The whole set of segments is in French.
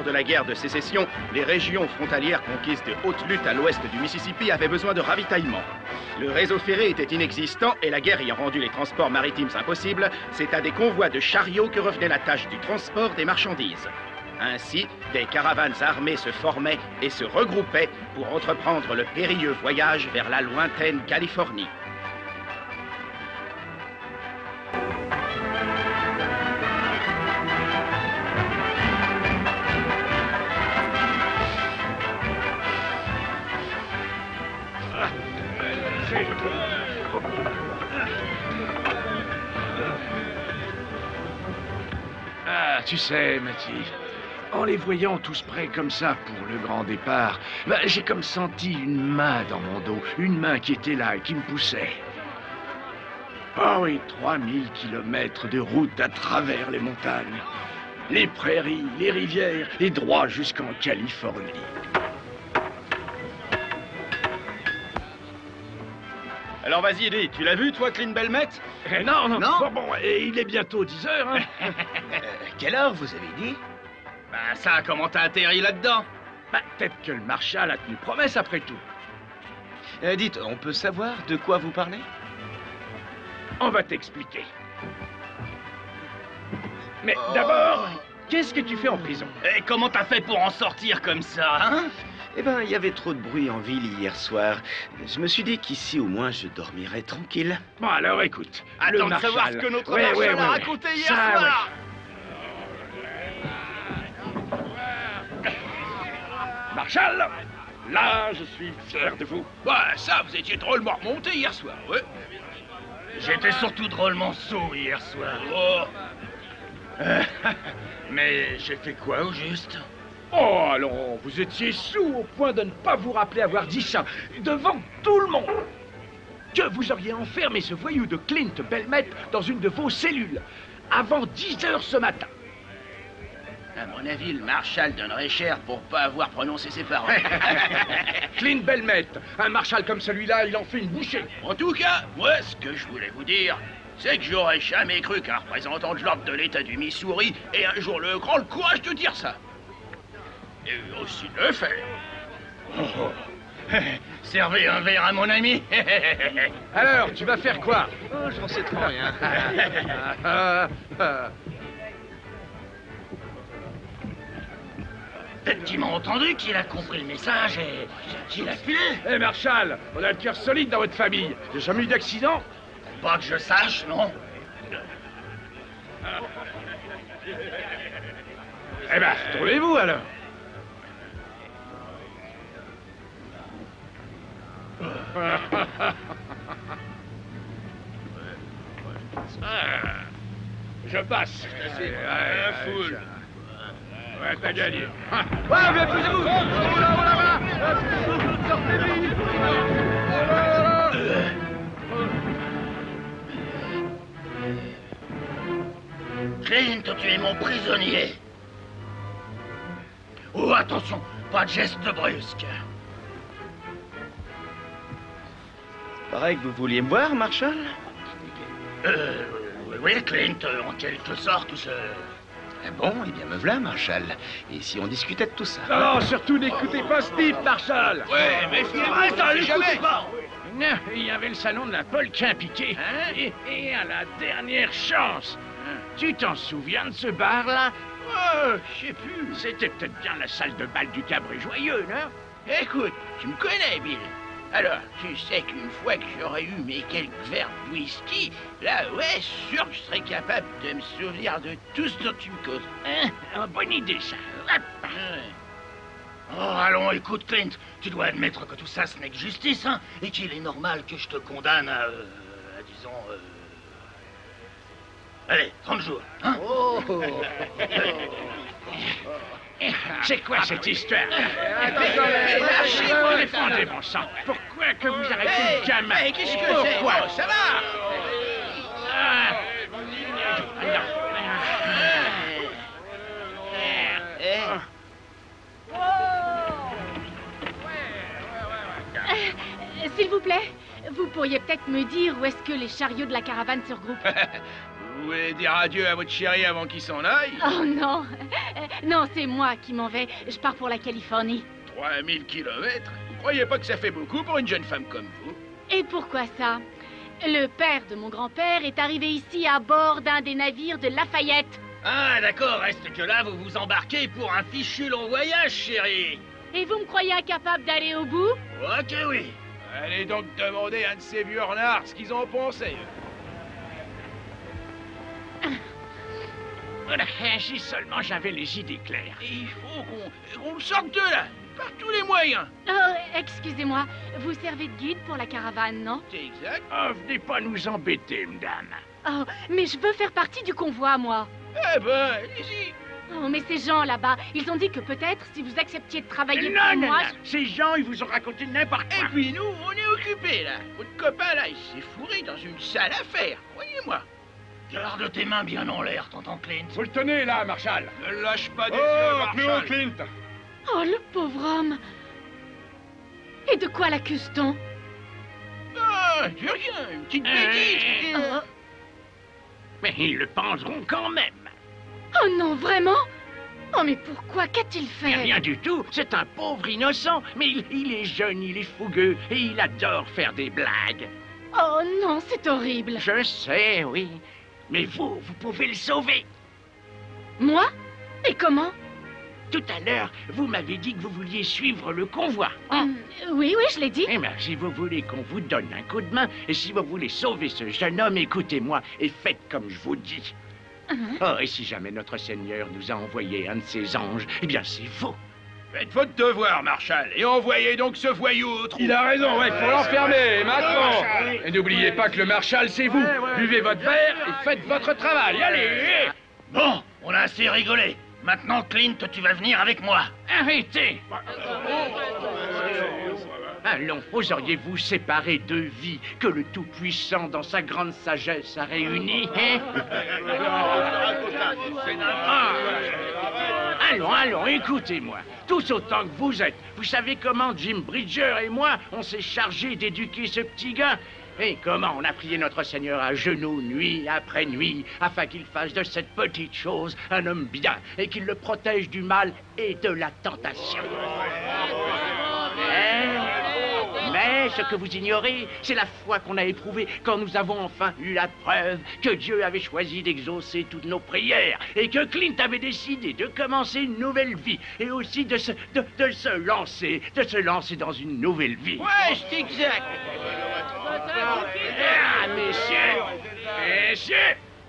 de la guerre de sécession, les régions frontalières conquises de haute lutte à l'ouest du Mississippi avaient besoin de ravitaillement. Le réseau ferré était inexistant et la guerre ayant rendu les transports maritimes impossibles, c'est à des convois de chariots que revenait la tâche du transport des marchandises. Ainsi, des caravanes armées se formaient et se regroupaient pour entreprendre le périlleux voyage vers la lointaine Californie. Ah, tu sais, Mathieu, en les voyant tous prêts comme ça pour le grand départ, j'ai comme senti une main dans mon dos, une main qui était là et qui me poussait. Oh oui, 3000 kilomètres de route à travers les montagnes, les prairies, les rivières, et droit jusqu'en Californie. Alors vas-y, Eddie, tu l'as vu, toi, Clint Belmet? Non. Non. Bon, et il est bientôt 10 heures, hein. Quelle heure vous avez dit? Bah ça, comment t'as atterri là-dedans? Peut-être que le Marshal a tenu promesse après tout. Dites, on peut savoir de quoi vous parlez? On va t'expliquer. Mais d'abord, qu'est-ce que tu fais en prison? Et comment t'as fait pour en sortir comme ça, hein? Eh ben, il y avait trop de bruit en ville hier soir. Je me suis dit qu'ici, au moins, je dormirais tranquille. Bon, alors écoute. Attends le de savoir Marshal... ce que notre Marshal a raconté hier soir. Ouais. Marshal, là, je suis fier de vous. Ouais, ça, vous étiez drôlement remonté hier soir, ouais. J'étais surtout drôlement sourd hier soir. Oh. Mais j'ai fait quoi au juste? Oh, alors, vous étiez sous au point de ne pas vous rappeler avoir dit ça, devant tout le monde. Que vous auriez enfermé ce voyou de Clint Belmet dans une de vos cellules, avant 10 heures ce matin. À mon avis, le Marshal donnerait cher pour pas avoir prononcé ses paroles. Clint Belmet, un Marshal comme celui-là, il en fait une bouchée. En tout cas, moi, ce que je voulais vous dire, c'est que j'aurais jamais cru qu'un représentant de l'ordre de l'État du Missouri ait un jour le grand courage de dire ça. Et aussi de le faire. Servez un verre à mon ami. Alors, tu vas faire quoi? Oh, j'en sais trop rien. Peut-être qu'il m'a entendu, qu'il a compris le message et qu'il a filé. Hé, Marshal, on a le cœur solide dans votre famille. J'ai jamais eu d'accident? Pas que je sache, non. Eh ben, retournez-vous alors. Je passe. Foule. Ouais, t'as gagné. Ouais, bien poussez-vous. Clint, tu es mon prisonnier. Oh, attention, pas de geste brusque. Pareil que vous vouliez me voir, Marshal? Oui, Clint, en quelque sorte, Bon, eh bien, me voilà, Marshal. Et si on discutait de tout ça? Non, surtout n'écoutez pas Steve, Marshal. Ouais, mais finalement, l'écoutez pas. Non, il y avait le salon de la polka impliqué. Et à la dernière chance. Tu t'en souviens de ce bar-là? Oh, je sais plus. C'était peut-être bien la salle de bal du Cabré Joyeux, non? Écoute, tu me connais, Bill. Alors, tu sais qu'une fois que j'aurais eu mes quelques verres de whisky, là, ouais, sûr que je serais capable de me souvenir de tout ce dont tu me causes. Hein? Bonne idée, ça. Oh, allons, écoute, Clint, tu dois admettre que tout ça, ce n'est que justice, hein, et qu'il est normal que je te condamne à disons... Allez, 30 jours, hein? Oh. C'est quoi cette histoire? Lâchez-moi, Défendez mon sang. Pourquoi que vous arrêtez le gamin? Hey, qu'est-ce que c'est? Pourquoi? Oh, ça va? S'il vous plaît, vous pourriez peut-être me dire où est-ce que les chariots de la caravane se regroupent? Vous voulez dire adieu à votre chéri avant qu'il s'en aille? Oh non. Non, c'est moi qui m'en vais. Je pars pour la Californie. 3000 kilomètres? Vous croyez pas que ça fait beaucoup pour une jeune femme comme vous? Et pourquoi ça? Le père de mon grand-père est arrivé ici à bord d'un des navires de Lafayette. Ah, d'accord, reste que là, vous vous embarquez pour un fichu long voyage, chérie. Et vous me croyez incapable d'aller au bout? Ok, oui. Allez donc demander à un de ces vieux renards ce qu'ils en pensaient. Voilà, si seulement j'avais les idées claires. Il faut qu'on le sorte de là, par tous les moyens. Oh, excusez-moi. Vous servez de guide pour la caravane, non? C'est exact. Oh, venez pas nous embêter, madame. Oh, mais je veux faire partie du convoi, moi. Eh ben, allez-y. Oh, mais ces gens là-bas, ils ont dit que peut-être si vous acceptiez de travailler Non, pour non, moi... non. Ces gens, ils vous ont raconté n'importe Et quoi. puis nous, on est occupés là. Votre copain là, il s'est fourré dans une sale affaire, croyez-moi. Garde tes mains bien en l'air, tonton Clint. Vous le tenez, là, Marshall. Ne lâche pas des yeux, Marshall. Clint. Oh, le pauvre homme. Et de quoi l'accuse-t-on? Ah, c'est rien, une petite bêtise. Oh, Mais ils le penseront quand même. oh non, vraiment? Oh, mais pourquoi? Qu'a-t-il Mais fait? rien du tout, c'est un pauvre innocent, mais il est jeune, il est fougueux, et il adore faire des blagues. Oh non, c'est horrible. Je sais, oui, mais vous pouvez le sauver. Moi? Et comment? Tout à l'heure, vous m'avez dit que vous vouliez suivre le convoi. Oui, je l'ai dit. Eh bien, si vous voulez qu'on vous donne un coup de main, et si vous voulez sauver ce jeune homme, écoutez-moi et faites comme je vous dis. Oh, et si jamais notre Seigneur nous a envoyé un de ses anges, eh bien, c'est vous. Faites votre devoir, Marshall, et envoyez donc ce voyou au trou. Il a raison, ouais, faut l'enfermer, maintenant. Et n'oubliez pas que le Marshal, c'est vous. Buvez votre verre et faites votre travail, allez. Bon, on a assez rigolé. Maintenant, Clint, tu vas venir avec moi. Arrêtez! Allons, oseriez-vous séparer deux vies que le Tout-Puissant, dans sa grande sagesse, a réunies, hein? Allons, écoutez-moi. Tous autant que vous êtes. Vous savez comment Jim Bridger et moi, on s'est chargé d'éduquer ce petit gars? Et comment on a prié notre Seigneur à genoux, nuit après nuit, afin qu'il fasse de cette petite chose un homme bien, et qu'il le protège du mal et de la tentation. Mais ce que vous ignorez, c'est la foi qu'on a éprouvée quand nous avons enfin eu la preuve que Dieu avait choisi d'exaucer toutes nos prières et que Clint avait décidé de commencer une nouvelle vie et aussi de se lancer dans une nouvelle vie. Ouais, c'est exact. Ah, messieurs,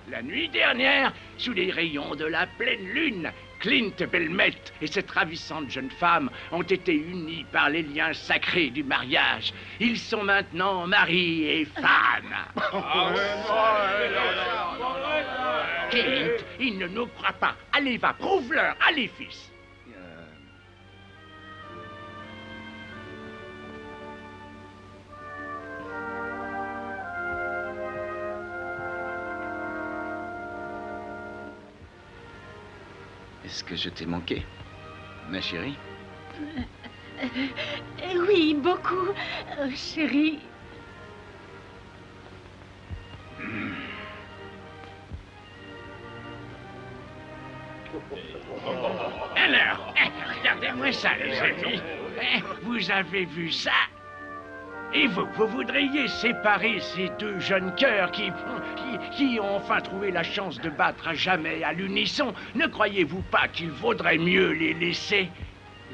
la nuit dernière, sous les rayons de la pleine lune, Clint Belmet et cette ravissante jeune femme ont été unis par les liens sacrés du mariage. Ils sont maintenant mari et femme. Clint, il ne nous croit pas. Allez, va, prouve-leur. Allez, fils. Est-ce que je t'ai manqué, ma chérie? Oui, beaucoup. Chérie. Alors, regardez-moi ça, les amis. Vous avez vu ça? Et vous voudriez séparer ces deux jeunes cœurs qui ont enfin trouvé la chance de battre à jamais à l'unisson. Ne croyez-vous pas qu'il vaudrait mieux les laisser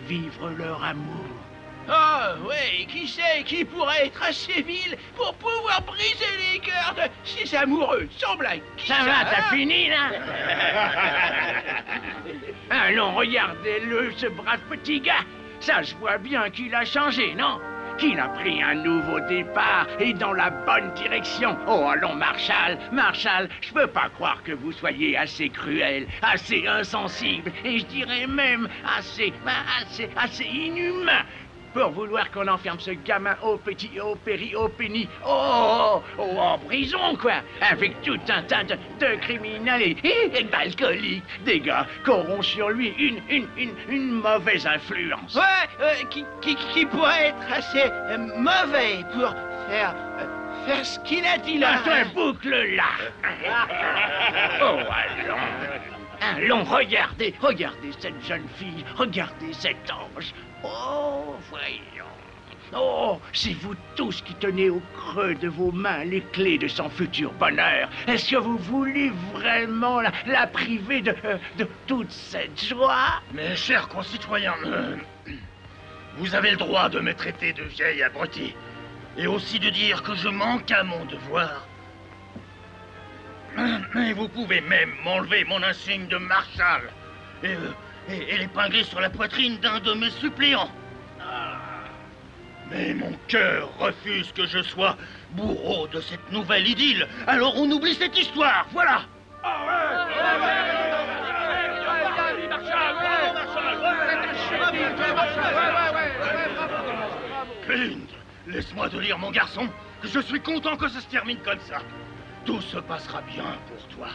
vivre leur amour? Ah, ouais, qui sait qui pourrait être assez vil pour pouvoir briser les cœurs de ces amoureux, sans blague. Qui Ça va, t'as hein? fini, là? Allons, regardez-le, ce brave petit gars. Ça se voit bien qu'il a changé, non? Qu'il a pris un nouveau départ et dans la bonne direction. Oh, allons, Marshall, je peux pas croire que vous soyez assez cruel, assez insensible, et je dirais même assez inhumain pour vouloir qu'on enferme ce gamin au péni, en prison, quoi, avec tout un tas de criminels et d'alcooliques, des gars qui auront sur lui une mauvaise influence. Ouais, qui pourrait être assez mauvais pour faire faire ce qu'il a dit là. Un boucle là. Oh, allons, regardez cette jeune fille, regardez cet ange. Oh, voyons. Oh, c'est vous tous qui tenez au creux de vos mains les clés de son futur bonheur. Est-ce que vous voulez vraiment la priver de toute cette joie? Mes chers concitoyens, vous avez le droit de me traiter de vieille abrutie. Et aussi de dire que je manque à mon devoir. Et vous pouvez même m'enlever mon insigne de marshal et l'épingler sur la poitrine d'un de mes suppléants. Mais mon cœur refuse que je sois bourreau de cette nouvelle idylle. Alors on oublie cette histoire, voilà. Clint, laisse-moi te dire, mon garçon, que je suis content que ça se termine comme ça. Tout se passera bien pour toi.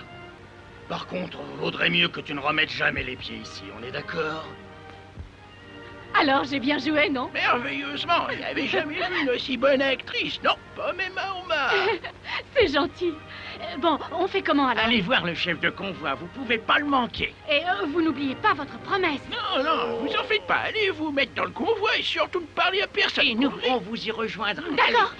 Par contre, vaudrait mieux que tu ne remettes jamais les pieds ici, on est d'accord? Alors, j'ai bien joué, non? Merveilleusement, il n'y avait jamais vu une aussi bonne actrice. Non, pas même à Omar. C'est gentil. Bon, on fait comment alors? Allez voir le chef de convoi, vous pouvez pas le manquer. Et vous n'oubliez pas votre promesse. Non, vous en faites pas. Allez vous mettre dans le convoi et surtout ne parlez à personne. Et nous, on vous y rejoindra. D'accord.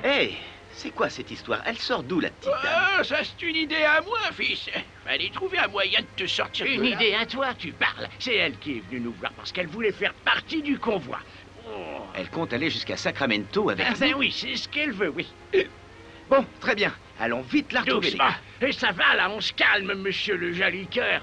Hé, c'est quoi cette histoire? Elle sort d'où, la petite dame? Ça, c'est une idée à moi, fils. Fallait trouver un moyen de te sortir. Une idée à toi, tu parles. C'est elle qui est venue nous voir parce qu'elle voulait faire partie du convoi. Oh. Elle compte aller jusqu'à Sacramento avec nous? Ben oui, c'est ce qu'elle veut, oui. Bon, très bien. Allons vite la retrouver, les Doucement. gars. Et ça va, là, on se calme, monsieur le joli cœur.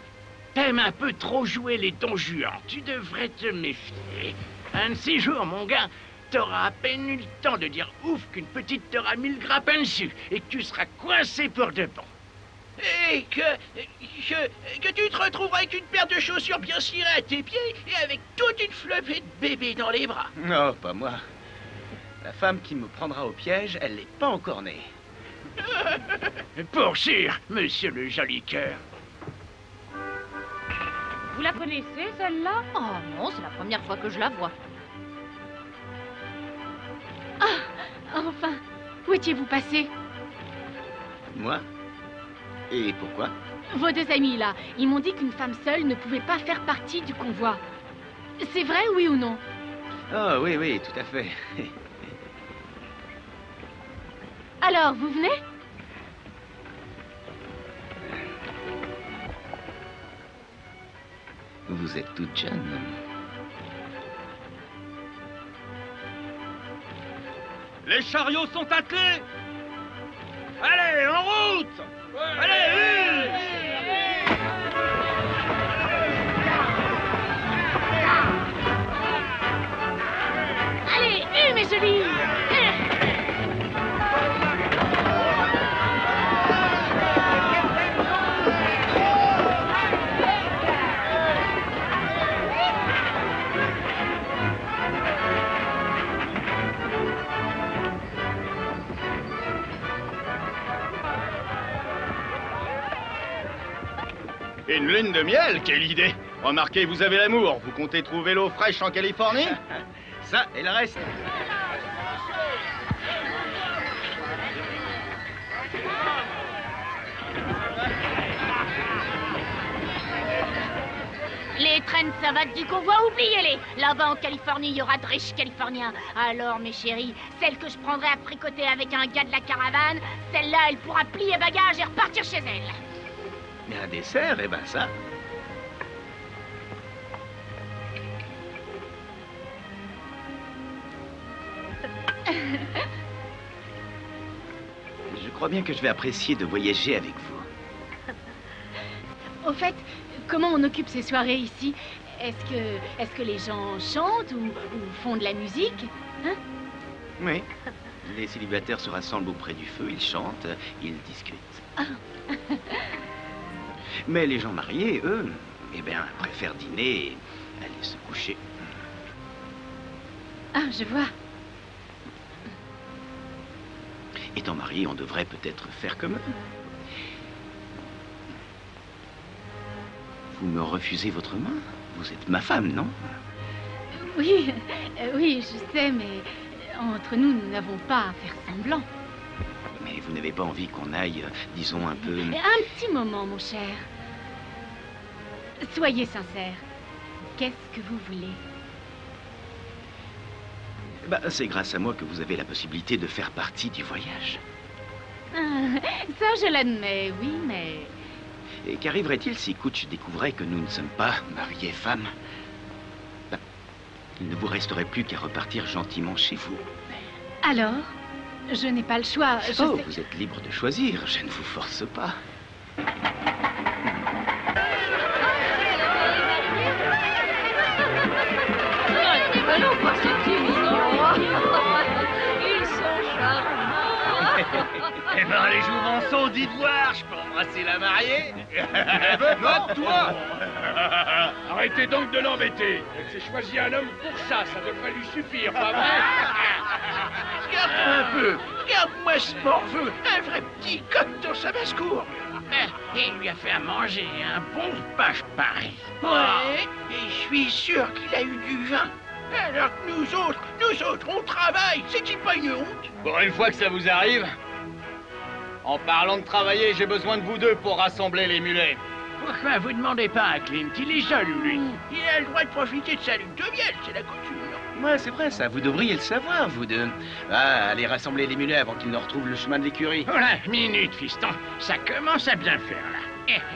T'aimes un peu trop jouer les dons juants. Tu devrais te méfier. Un de ces jours, mon gars, t'auras à peine eu le temps de dire ouf qu'une petite t'aura mis le grappin dessus et que tu seras coincé pour de bon. Et que tu te retrouveras avec une paire de chaussures bien cirées à tes pieds et avec toute une flopée de bébés dans les bras. Non, pas moi. La femme qui me prendra au piège, elle n'est pas encore née. Pour sûr, monsieur le joli cœur. Vous la connaissez, celle-là? Oh non, c'est la première fois que je la vois. Ah, enfin, où étiez-vous passé? Moi? Et pourquoi? Vos deux amis, là, ils m'ont dit qu'une femme seule ne pouvait pas faire partie du convoi. C'est vrai, oui ou non? Oh, oui, tout à fait. Alors, vous venez? Vous êtes toute jeune. Les chariots sont attelés. Allez, en route. Allez, Allez, mes jolis! Une lune de miel, quelle idée! Remarquez, vous avez l'amour. Vous comptez trouver l'eau fraîche en Californie? Ça et le reste. Les traînes savates du convoi, oubliez-les. Là-bas en Californie, il y aura de riches Californiens. Alors, mes chéris, celle que je prendrai à fricoter avec un gars de la caravane, celle-là, elle pourra plier bagages et repartir chez elle. Mais un dessert, eh ben ça. Je crois bien que je vais apprécier de voyager avec vous. Au fait, comment on occupe ces soirées ici? Est-ce que les gens chantent ou font de la musique? Hein? Oui. Les célibataires se rassemblent auprès du feu, ils chantent, ils discutent. Ah. Mais les gens mariés, eux, eh bien, préfèrent dîner et aller se coucher. Ah, je vois. Étant mariés, on devrait peut-être faire comme eux. Vous me refusez votre main? Vous êtes ma femme, non? Oui, oui, je sais, mais Entre nous, nous n'avons pas à faire semblant. Mais vous n'avez pas envie qu'on aille, disons, un peu... Un petit moment, mon cher. Soyez sincère. Qu'est-ce que vous voulez? Bah, c'est grâce à moi que vous avez la possibilité de faire partie du voyage. Ça, je l'admets, oui, mais... Et qu'arriverait-il si Kutch découvrait que nous ne sommes pas mariés femmes? Bah, il ne vous resterait plus qu'à repartir gentiment chez vous. Alors? Je n'ai pas le choix. Je sais... Vous êtes libre de choisir, je ne vous force pas. Ils sont charmants. Eh ben, les jouvenceaux, dites voir, je peux embrasser la mariée? Note-toi. Arrêtez donc de l'embêter. Elle s'est choisi un homme pour ça devrait lui suffire, pas vrai? Regarde-moi un peu. Regarde-moi ce morveux. Un vrai petit comme dans sa basse-cour. Et il lui a fait à manger un bon repas, je parie. Ouais, et je suis sûr qu'il a eu du vin. Alors que nous autres, on travaille. C'est-il pas une honte? Pour une fois que ça vous arrive, en parlant de travailler, j'ai besoin de vous deux pour rassembler les mulets. Pourquoi vous demandez pas à Clint? Il est jaloux, lui. Il a le droit de profiter de sa lune de miel, c'est la coutume. Ouais, c'est vrai ça, vous devriez le savoir, vous deux. Ah, allez rassembler les mulets avant qu'ils ne retrouvent le chemin de l'écurie. Oh là, minute, fiston. Ça commence à bien faire, là.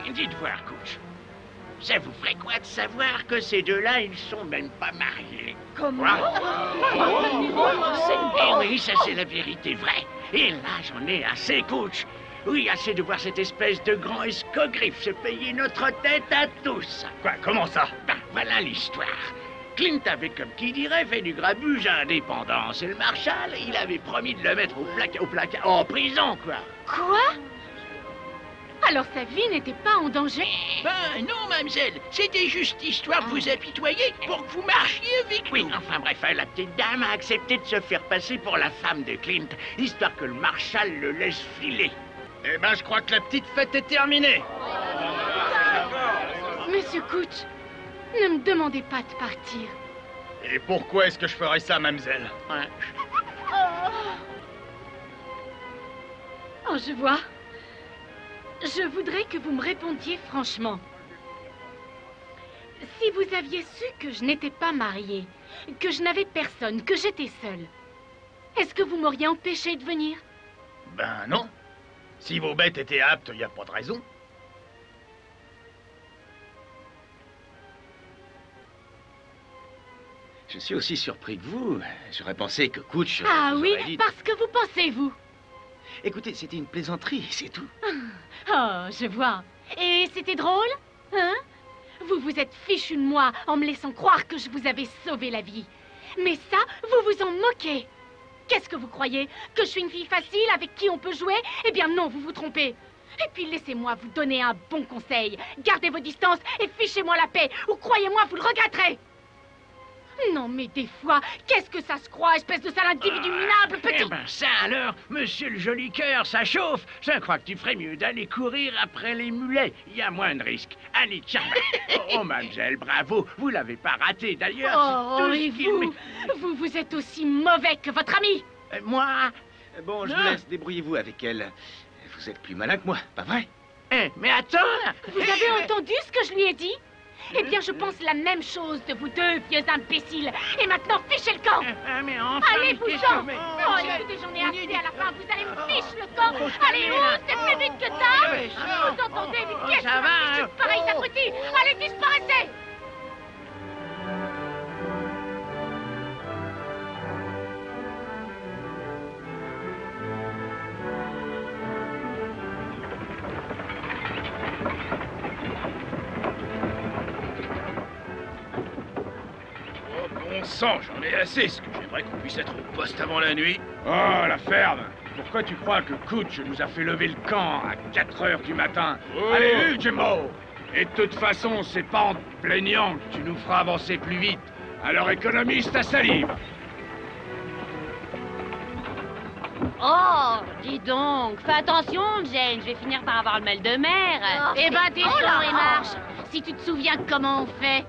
Eh, dites voir, coach. Ça vous ferait quoi de savoir que ces deux-là, ils sont même pas mariés? Comment? Eh oui, ça c'est la vérité vraie. Et là, j'en ai assez, coach. Oui, assez de voir cette espèce de grand escogriffe se payer notre tête à tous. Quoi, comment ça? Ben, voilà l'histoire. Clint avait, comme qui dirait, fait du grabuge à indépendance. Et le Marshal, il avait promis de le mettre au placard, en prison, quoi. Quoi? Alors sa vie n'était pas en danger? Ben non, mademoiselle. C'était juste histoire de vous apitoyer pour que vous marchiez avec nous. Oui, enfin bref, la petite dame a accepté de se faire passer pour la femme de Clint, histoire que le Marshal le laisse filer. Eh ben, je crois que la petite fête est terminée. Monsieur Kutch, ne me demandez pas de partir. Et pourquoi est-ce que je ferais ça, mademoiselle? Ouais. Oh, je vois. Je voudrais que vous me répondiez franchement. Si vous aviez su que je n'étais pas mariée, que je n'avais personne, que j'étais seule, est-ce que vous m'auriez empêché de venir? Ben non. Si vos bêtes étaient aptes, il n'y a pas de raison. Je suis aussi surpris que vous. J'aurais pensé que Kutch... Ah vous oui, aurait dit... parce que vous pensez, vous. Écoutez, c'était une plaisanterie, c'est tout. Oh, je vois. Et c'était drôle, hein? Vous vous êtes fichu de moi en me laissant croire que je vous avais sauvé la vie. Mais ça, vous vous en moquez. Qu'est-ce que vous croyez? Que je suis une fille facile avec qui on peut jouer? Eh bien non, vous vous trompez. Et puis laissez-moi vous donner un bon conseil. Gardez vos distances et fichez-moi la paix, ou croyez-moi, vous le regretterez. Non, mais des fois, qu'est-ce que ça se croit, espèce de sale individu minable, petit... Eh ben ça alors, monsieur le joli cœur, ça chauffe. Je crois que tu ferais mieux d'aller courir après les mulets. Il y a moins de risques. Allez, tiens. Oh, mademoiselle, bravo. Vous l'avez pas raté, d'ailleurs. Oh, c'est tout et ce qu'il vous êtes aussi mauvais que votre ami. Moi? Bon, je Non. vous laisse, débrouillez-vous avec elle. Vous êtes plus malin que moi, pas vrai? Mais attends. Vous avez entendu ce que je lui ai dit? Eh bien, je pense la même chose de vous deux, vieux imbéciles. Et maintenant, fichez le camp. Mais enfin, Allez, mais qu'est-ce bougeons. que- mais- Oh, écoutez, j'en ai assez à la fin. Vous allez me fiche le camp. Allez, oh, c'est plus vite que ça. Vous entendez? Mais qu'est-ce ça que va, c'est pareil, abruti? Allez, disparaissez. Oh, bon sang, j'en ai assez. Ce que j'aimerais qu'on puisse être au poste avant la nuit. Oh, la ferme. Pourquoi tu crois que Kutch nous a fait lever le camp à 4 heures du matin? Oh. Allez, Jimbo. Et de toute façon, c'est pas en te plaignant que tu nous feras avancer plus vite. Alors économise ta salive. Oh, dis donc, fais attention, Jane, je vais finir par avoir le mal de mer. Eh ben, Oh là descends et là. marche. Si tu te souviens comment on fait.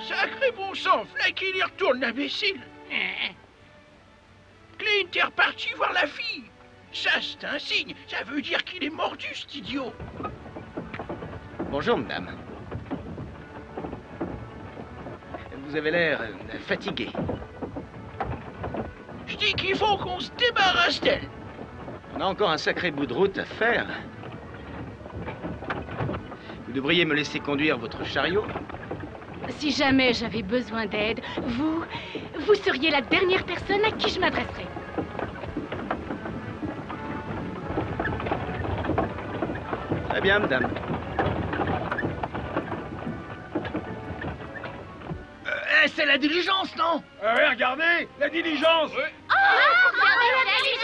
Sacré bon sang, là qu'il y retourne, l'imbécile. Clint est reparti voir la fille. Ça, c'est un signe. Ça veut dire qu'il est mordu, cet idiot. Bonjour, madame. Vous avez l'air fatigué. Je dis qu'il faut qu'on se débarrasse d'elle. On a encore un sacré bout de route à faire. Vous devriez me laisser conduire votre chariot. Si jamais j'avais besoin d'aide, vous seriez la dernière personne à qui je m'adresserais. Très bien, madame. C'est la diligence, non? Ouais, regardez, la diligence. Regardez la diligence!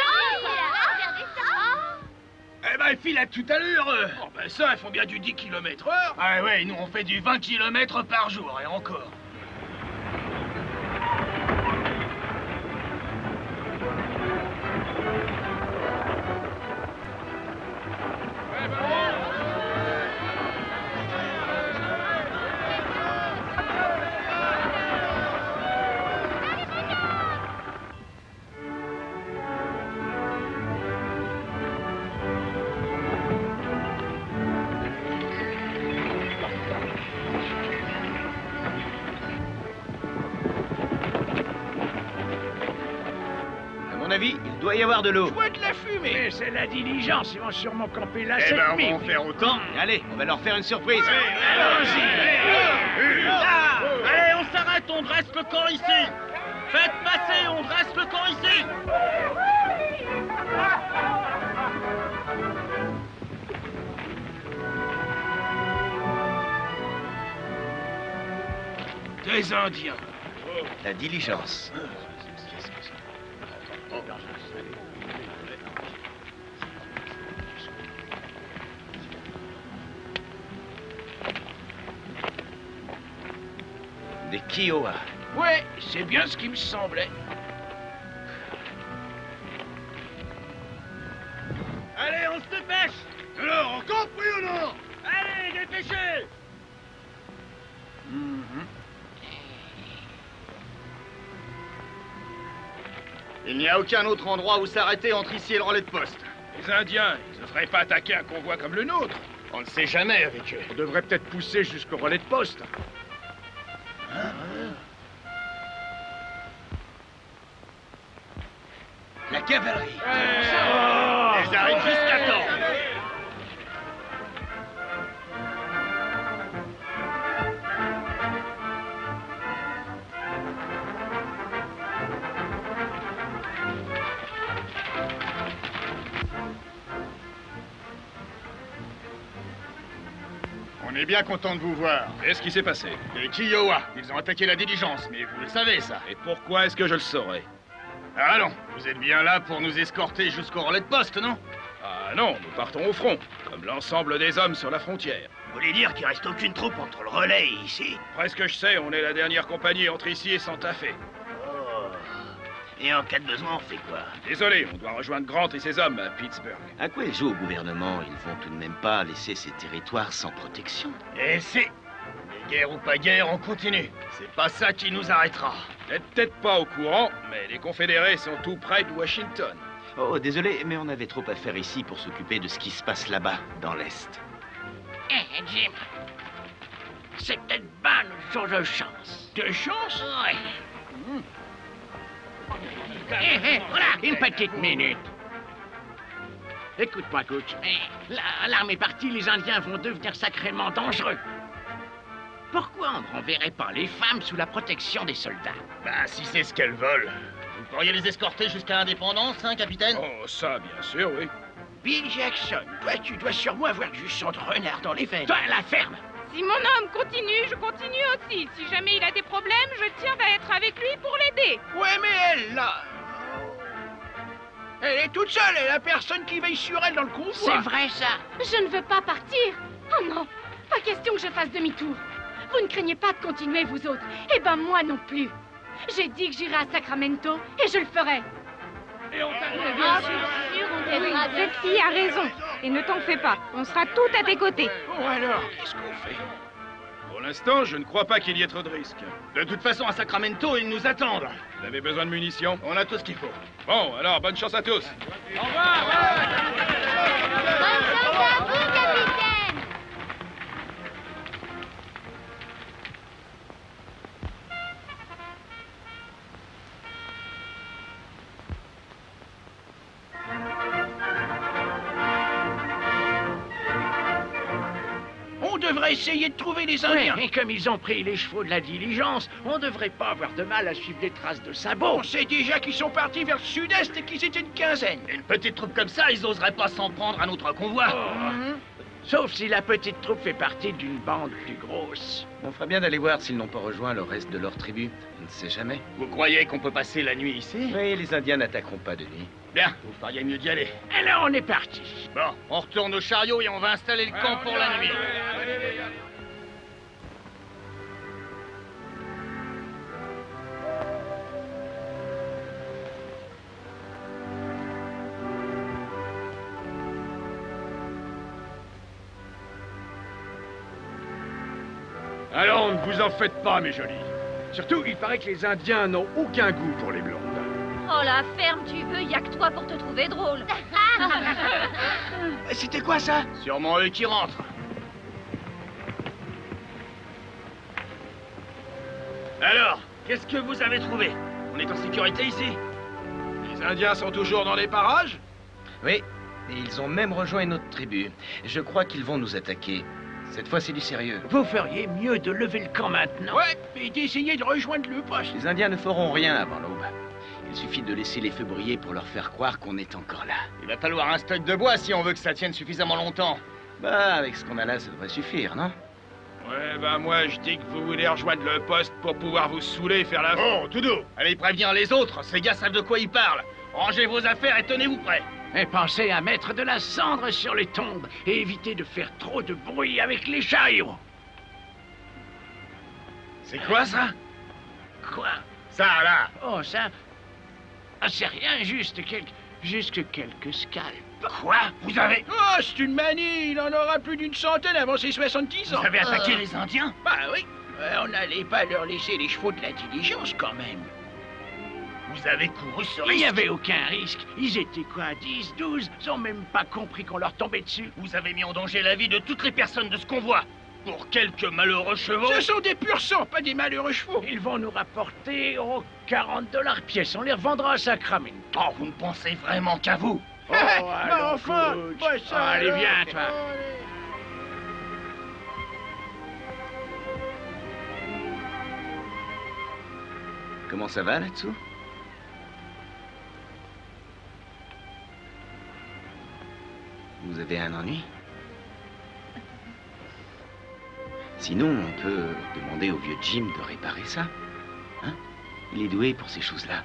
Eh ben, elle file à toute allure. Oh, ben ça, ils font bien du 10 km/h. Ah ouais, nous on fait du 20 km par jour, et encore. À mon avis, il doit y avoir de l'eau. Je vois de la fumée. Mais c'est la diligence, ils vont sûrement camper là Eh cette ben, on va nuit. en faire autant. Allez, on va leur faire une surprise. Allons-y. Là! Allez, on s'arrête, on dresse le camp ici. Faites passer, on dresse le camp ici. Des Indiens. La diligence. Des Kiowa. Ouais, c'est bien ce qui me semblait. Allez, on se dépêche. Alors, encore pris ou non? Allez, dépêchez. Il n'y a aucun autre endroit où s'arrêter entre ici et le relais de poste. Les Indiens, ils ne feraient pas attaquer un convoi comme le nôtre. On ne sait jamais avec eux. On devrait peut-être pousser jusqu'au relais de poste. La cavalerie. Ils arrivent juste à temps. On est bien content de vous voir. Qu'est-ce qui s'est passé? Les Kiowa, ils ont attaqué la diligence, mais vous le savez, ça. Et pourquoi est-ce que je le saurais? Allons, vous êtes bien là pour nous escorter jusqu'au relais de poste, non? Ah non, nous partons au front, comme l'ensemble des hommes sur la frontière. Vous voulez dire qu'il reste aucune troupe entre le relais et ici? Presque je sais, on est la dernière compagnie entre ici et Santa Fe. Oh. Et en cas de besoin, on fait quoi? Désolé, on doit rejoindre Grant et ses hommes à Pittsburgh. À quoi ils jouent au gouvernement? Ils vont tout de même pas laisser ces territoires sans protection. Et si? Mais guerre ou pas guerre, on continue. C'est pas ça qui nous arrêtera. Vous n'êtes peut-être pas au courant, mais les confédérés sont tout près de Washington. Oh, désolé, mais on avait trop à faire ici pour s'occuper de ce qui se passe là-bas, dans l'Est. Eh, Jim. C'est peut-être pas notre jour de chance. De chance? Ouais. Voilà, une petite minute. Écoute-moi, coach. L'arme est partie, les Indiens vont devenir sacrément dangereux. Pourquoi on ne renverrait pas les femmes sous la protection des soldats? Bah, si c'est ce qu'elles veulent. Vous pourriez les escorter jusqu'à l'indépendance, hein, capitaine? Oh, ça, bien sûr, oui. Bill Jackson, toi, tu dois sûrement avoir du sang de renard dans les veines. Toi, la ferme! Si mon homme continue, je continue aussi. Si jamais il a des problèmes, je tiens à être avec lui pour l'aider. Ouais, mais elle, là... Elle est toute seule, elle a personne qui veille sur elle dans le convoi. C'est vrai, ça. Je ne veux pas partir. Oh non, pas question que je fasse demi-tour. Vous ne craignez pas de continuer, vous autres. Eh ben, moi non plus. J'ai dit que j'irai à Sacramento, et je le ferai. Et on t'arrive. Ah, bien sûr, on t'aidera. Cette fille a raison. Et ne t'en fais pas, on sera tout à tes côtés. Bon alors, qu'est-ce qu'on fait? Pour l'instant, je ne crois pas qu'il y ait trop de risques. De toute façon, à Sacramento, ils nous attendent. Vous avez besoin de munitions? On a tout ce qu'il faut. Bon, alors, bonne chance à tous. Bonne chance à vous, capitaine! On devrait essayer de trouver les Indiens. Et comme ils ont pris les chevaux de la diligence, on devrait pas avoir de mal à suivre des traces de sabots. On sait déjà qu'ils sont partis vers le sud-est et qu'ils étaient une quinzaine. Une petite troupe comme ça, ils oseraient pas s'en prendre à notre convoi. Sauf si la petite troupe fait partie d'une bande plus grosse. On ferait bien d'aller voir s'ils n'ont pas rejoint le reste de leur tribu. On ne sait jamais. Vous croyez qu'on peut passer la nuit ici? Oui, les Indiens n'attaqueront pas de nuit. Bien, vous feriez mieux d'y aller. Et là, on est parti. Bon, on retourne au chariot et on va installer le camp pour la nuit. Alors, ne vous en faites pas, mes jolis. Surtout, il paraît que les Indiens n'ont aucun goût pour les blondes. Oh la ferme, tu veux, y a que toi pour te trouver drôle. C'était quoi ça? Sûrement eux qui rentrent. Alors, qu'est-ce que vous avez trouvé? On est en sécurité ici? Les Indiens sont toujours dans les parages? Oui, et ils ont même rejoint une autre tribu. Je crois qu'ils vont nous attaquer. Cette fois, c'est du sérieux. Vous feriez mieux de lever le camp maintenant. Ouais, et d'essayer de rejoindre le poste. Les Indiens ne feront rien avant l'aube. Il suffit de laisser les feux briller pour leur faire croire qu'on est encore là. Il va falloir un stock de bois si on veut que ça tienne suffisamment longtemps. Bah, avec ce qu'on a là, ça devrait suffire, non? Ouais, bah moi, je dis que vous voulez rejoindre le poste pour pouvoir vous saouler et faire la... Oh, tout doux! Allez prévenir les autres, ces gars savent de quoi ils parlent. Rangez vos affaires et tenez-vous prêts. Et pensez à mettre de la cendre sur les tombes et évitez de faire trop de bruit avec les chariots. C'est quoi ça? Quoi? Ça, là! Oh, ça... Ah, c'est rien, juste quelques scalps. Quoi? Vous avez... Oh, c'est une manie. Il en aura plus d'une centaine avant ses 70 ans. Vous avez attaqué les Indiens? Bah oui. On n'allait pas leur laisser les chevaux de la diligence, quand même. Vous avez couru ce Il risque? n'y avait aucun risque. Ils étaient quoi, 10, 12? Ils ont même pas compris qu'on leur tombait dessus. Vous avez mis en danger la vie de toutes les personnes de ce convoi. Pour quelques malheureux chevaux? Ce sont des purs sangs, pas des malheureux chevaux. Ils vont nous rapporter 40 $ pièce. On les revendra à Sacramento. Oh, vous ne pensez vraiment qu'à vous? Oh, allons, enfin, allez, viens, toi. Comment ça va là-dessous? Vous avez un ennui? Sinon, on peut demander au vieux Jim de réparer ça. Hein? Il est doué pour ces choses-là.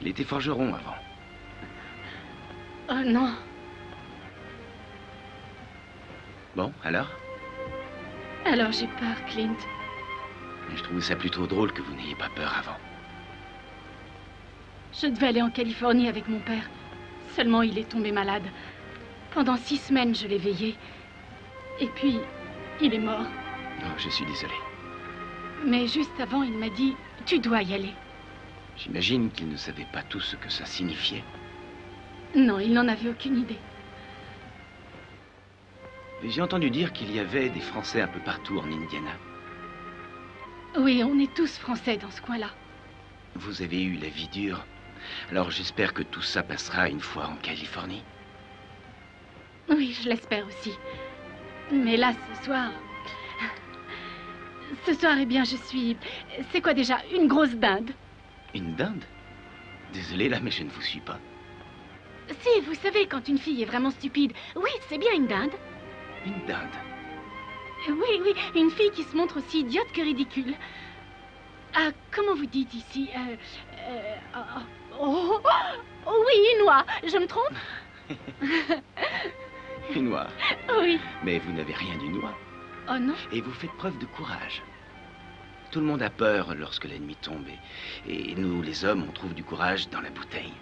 Il était forgeron avant. Oh non. Bon, alors? Alors j'ai peur, Clint. Je trouve ça plutôt drôle que vous n'ayez pas peur avant. Je devais aller en Californie avec mon père. Seulement, il est tombé malade. Pendant 6 semaines, je l'ai veillé. Et puis, il est mort. Oh, je suis désolé. Mais juste avant, il m'a dit, tu dois y aller. J'imagine qu'il ne savait pas tout ce que ça signifiait. Non, il n'en avait aucune idée. J'ai entendu dire qu'il y avait des Français un peu partout en Indiana. Oui, on est tous Français dans ce coin-là. Vous avez eu la vie dure. Alors j'espère que tout ça passera une fois en Californie. Oui, je l'espère aussi. Mais là, ce soir... Ce soir, eh bien, je suis... C'est quoi déjà? Une grosse dinde. Une dinde? Désolé là, mais je ne vous suis pas. Si, vous savez, quand une fille est vraiment stupide... Oui, c'est bien une dinde. Une dinde? Oui, oui, une fille qui se montre aussi idiote que ridicule. Ah, comment vous dites ici oh, oui, une oie. Je me trompe? Une oie? Oui. Mais vous n'avez rien d'une oie. Oh non? Et vous faites preuve de courage. Tout le monde a peur lorsque la nuit tombe. Et nous, les hommes, on trouve du courage dans la bouteille.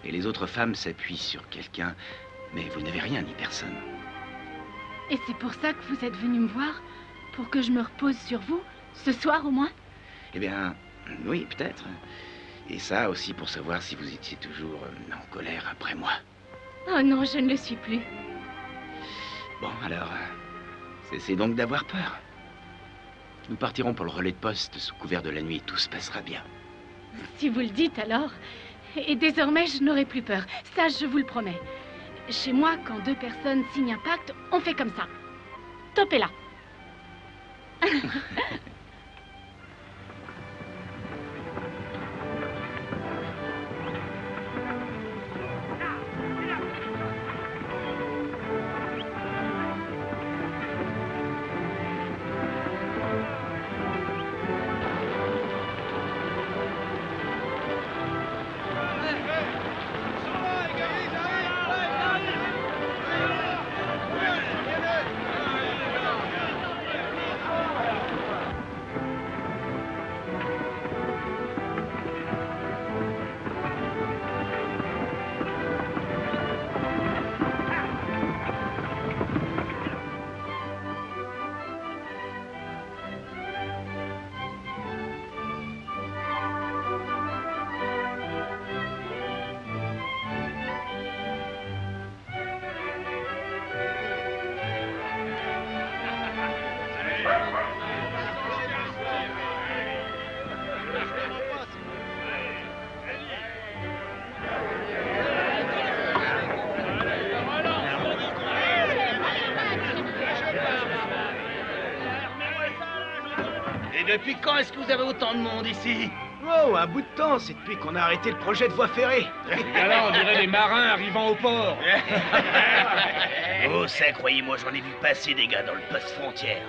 Et les autres femmes s'appuient sur quelqu'un. Mais vous n'avez rien ni personne. Et c'est pour ça que vous êtes venu me voir? Pour que je me repose sur vous, ce soir au moins? Eh bien, oui, peut-être. Et ça aussi pour savoir si vous étiez toujours en colère après moi. Oh non, je ne le suis plus. Bon, alors, cessez donc d'avoir peur. Nous partirons pour le relais de poste sous couvert de la nuit et tout se passera bien. Si vous le dites alors. Et désormais, je n'aurai plus peur. Ça, je vous le promets. Chez moi, quand deux personnes signent un pacte, on fait comme ça. Topez-la. Depuis quand est-ce que vous avez autant de monde ici? Oh, un bout de temps, c'est depuis qu'on a arrêté le projet de voie ferrée. Et là, on dirait des marins arrivant au port. Oh, ça, croyez-moi, j'en ai vu passer des gars dans le poste frontière.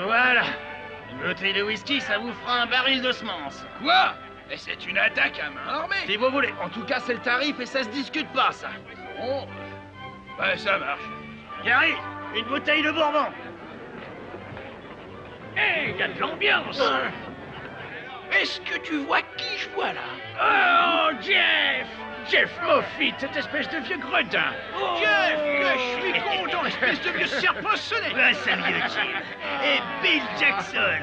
Voilà. Une bouteille de whisky, ça vous fera un baril de semences. Quoi? Et c'est une attaque à main armée. Si vous voulez. En tout cas, c'est le tarif et ça se discute pas, ça. Bon, ben ça marche. Gary, une bouteille de bourbon. Hé, y a de l'ambiance. Est-ce que tu vois qui je vois là? Oh, Jeff! Jeff Moffitt, cette espèce de vieux gredin. Oh, Jeff, que je suis content, espèce de vieux serpent sonné. Ouais, ça vieux Jim. Et Bill Jackson.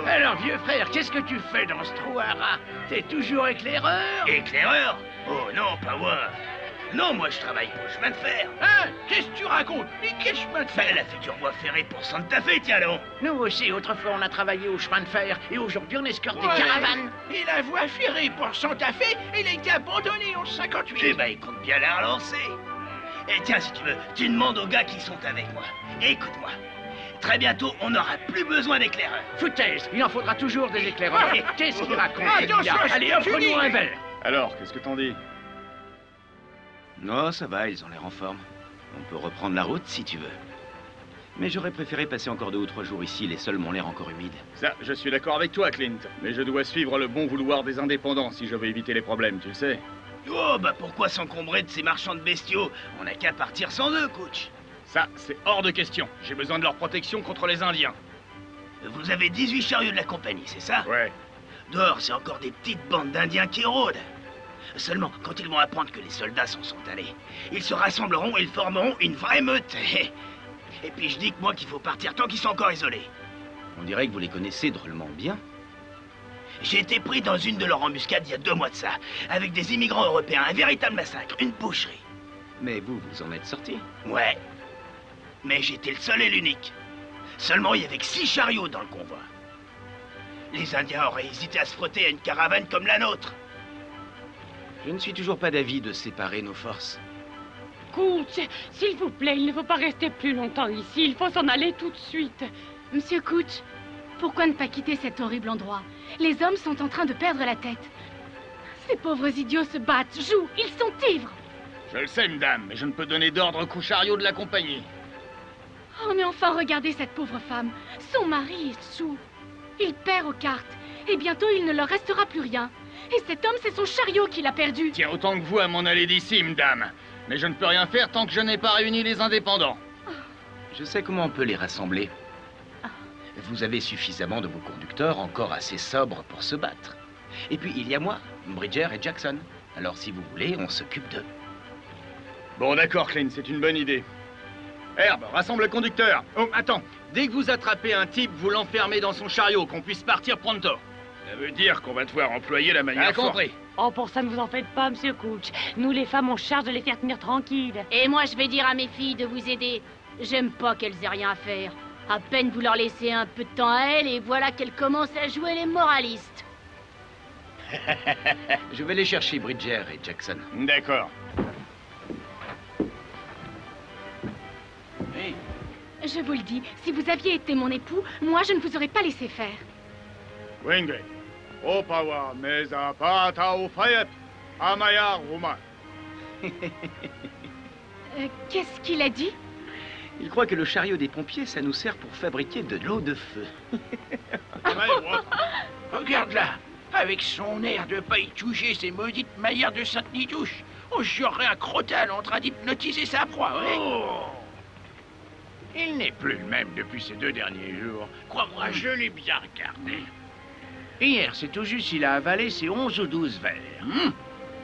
Alors, vieux frère, qu'est-ce que tu fais dans ce trou à rats? T'es toujours éclaireur? Éclaireur? Oh non, pas moi. Non, moi je travaille pour le chemin de fer. Hein? Qu'est-ce que tu racontes? Mais quel chemin de fer? Ben, la future voie ferrée pour Santa Fe, tiens donc. Nous aussi, autrefois, on a travaillé au chemin de fer, et aujourd'hui, on escorte des Ouais. caravanes. Et la voie ferrée pour Santa Fe, elle a été abandonnée en 58. Eh ben, il compte bien la relancer. Et tiens, si tu veux, tu demandes aux gars qui sont avec moi. Et écoute-moi, très bientôt, on n'aura plus besoin d'éclaireurs. Foutaise, il en faudra toujours des éclaireurs. Ouais. Qu'est-ce qu'il raconte, Attention, celui-là? c'est Allez, offre-nous fini. un verre. Alors, qu'est-ce que t'en dis? Non, ça va, ils ont l'air en forme. On peut reprendre la route si tu veux. Mais j'aurais préféré passer encore 2 ou 3 jours ici, les sols m'ont l'air encore humides. Ça, je suis d'accord avec toi, Clint. Mais je dois suivre le bon vouloir des indépendants si je veux éviter les problèmes, tu le sais. Oh, bah pourquoi s'encombrer de ces marchands de bestiaux? On n'a qu'à partir sans eux, coach. Ça, c'est hors de question. J'ai besoin de leur protection contre les Indiens. Vous avez 18 chariots de la compagnie, c'est ça? Ouais. Dehors, c'est encore des petites bandes d'Indiens qui rôdent. Seulement, quand ils vont apprendre que les soldats s'en sont allés, ils se rassembleront et ils formeront une vraie meute. Et puis je dis que moi qu'il faut partir tant qu'ils sont encore isolés. On dirait que vous les connaissez drôlement bien. J'ai été pris dans une de leurs embuscades il y a 2 mois de ça, avec des immigrants européens, un véritable massacre, une boucherie. Mais vous en êtes sorti. Ouais. Mais j'étais le seul et l'unique. Seulement, il y avait que 6 chariots dans le convoi. Les Indiens auraient hésité à se frotter à une caravane comme la nôtre. Je ne suis toujours pas d'avis de séparer nos forces. Coach, s'il vous plaît, il ne faut pas rester plus longtemps ici. Il faut s'en aller tout de suite. Monsieur Cooch, pourquoi ne pas quitter cet horrible endroit? Les hommes sont en train de perdre la tête. Ces pauvres idiots se battent, jouent, ils sont ivres. Je le sais, madame, mais je ne peux donner d'ordre qu'aux chariots de la compagnie. Oh, mais enfin, regardez cette pauvre femme. Son mari est sous. Il perd aux cartes. Et bientôt, il ne leur restera plus rien. Et cet homme, c'est son chariot qui l'a perdu. Tiens autant que vous à m'en aller d'ici, madame. Mais je ne peux rien faire tant que je n'ai pas réuni les indépendants. Je sais comment on peut les rassembler. Vous avez suffisamment de vos conducteurs encore assez sobres pour se battre. Et puis il y a moi, Bridger et Jackson. Alors si vous voulez, on s'occupe d'eux. Bon, d'accord, Clint, c'est une bonne idée. Herbe, rassemble le conducteur. Oh, attends. Dès que vous attrapez un type, vous l'enfermez dans son chariot, qu'on puisse partir pronto. Ça veut dire qu'on va devoir employer la manière forte. Compris. Oh, pour ça, ne vous en faites pas, monsieur Couch. Nous, les femmes, on charge de les faire tenir tranquilles. Et moi, je vais dire à mes filles de vous aider. J'aime pas qu'elles aient rien à faire. À peine vous leur laissez un peu de temps à elles, et voilà qu'elles commencent à jouer les moralistes. Je vais les chercher, Bridger et Jackson. D'accord. Hey. Je vous le dis, si vous aviez été mon époux, moi, je ne vous aurais pas laissé faire. Wenge, Opawa meza pata ufayet, amaya ruma. Qu'est-ce qu'il a dit? Il croit que le chariot des pompiers, ça nous sert pour fabriquer de l'eau de feu. Regarde là, avec son air de pas y toucher ces maudites manières de Sainte-Nitouche, on jurerait un crotal en train d'hypnotiser sa proie, ouais. Oh. Il n'est plus le même depuis ces 2 derniers jours. Crois-moi, je l'ai bien regardé. Hier, c'est tout juste, il a avalé ses 11 ou 12 verres.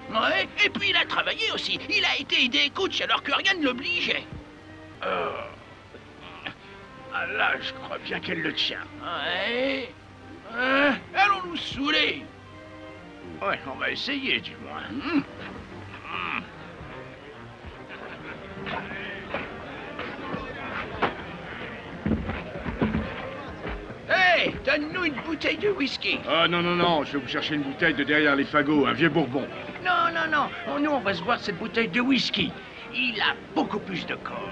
Ouais, et puis il a travaillé aussi. Il a été aidé coach alors que rien ne l'obligeait. Ah là, je crois bien qu'elle le tient. Ouais. Allons nous saouler. Ouais, on va essayer du moins. Hey, donne-nous une bouteille de whisky. Ah non, non, non, je vais vous chercher une bouteille de derrière les fagots, un vieux bourbon. Non, non, non. Oh, nous, on va se boire cette bouteille de whisky. Il a beaucoup plus de corps.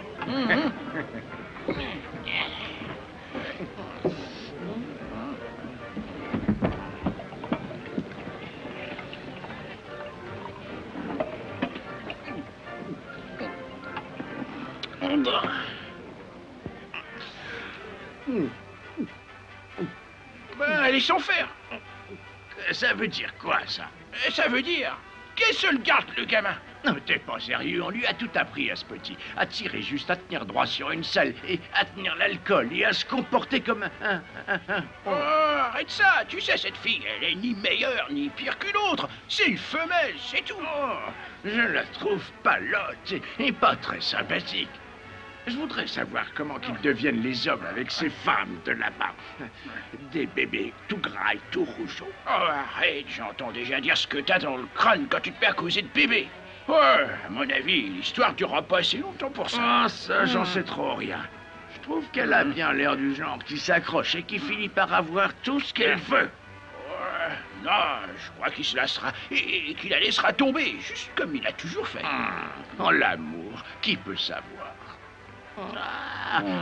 Ben, laissons faire. Ça veut dire quoi, ça? Ça veut dire... Qu'est-ce que le garde, le gamin? Non, mais t'es pas sérieux, on lui a tout appris à ce petit. À tirer juste, à tenir droit sur une selle, et à tenir l'alcool, et à se comporter comme un... Oh, arrête ça. Tu sais, cette fille, elle est ni meilleure, ni pire qu'une autre. C'est une femelle, c'est tout. Oh, je la trouve pas lotte, et pas très sympathique. Je voudrais savoir comment qu'ils deviennent les hommes avec ces femmes de là-bas. Des bébés tout gras et tout rougeaux. Oh, arrête, j'entends déjà dire ce que t'as dans le crâne quand tu te mets à causer de bébé. Ouais, à mon avis, l'histoire durera pas assez longtemps pour ça. Ah, ça, j'en sais trop rien. Je trouve qu'elle a bien l'air du genre qui s'accroche et qui finit par avoir tout ce qu'elle veut. Ouais, non, je crois qu'il se lassera et qu'il la laissera tomber, juste comme il a toujours fait. En l'amour, qui peut savoir?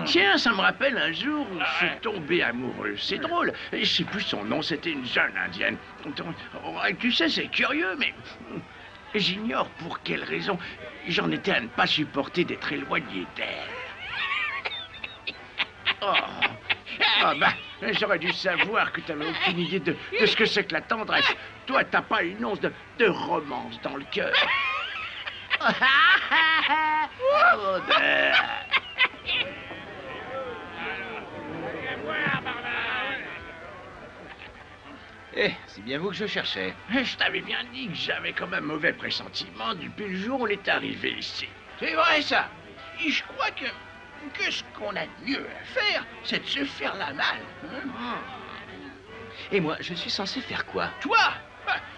Tiens, ça me rappelle un jour où je suis tombé amoureux. C'est drôle. Je sais plus son nom, c'était une jeune indienne. Tu sais, c'est curieux, mais j'ignore pour quelle raison. J'en étais à ne pas supporter d'être éloigné d'elle. Ah bah, j'aurais dû savoir que t'avais aucune idée de ce que c'est que la tendresse. Toi, t'as pas une once de romance dans le cœur. Eh, c'est bien vous que je cherchais. Je t'avais bien dit que j'avais comme un mauvais pressentiment depuis le jour où on est arrivé ici. C'est vrai, ça. Et je crois que ce qu'on a de mieux à faire, c'est de se faire la malle. Et moi, je suis censé faire quoi? Toi,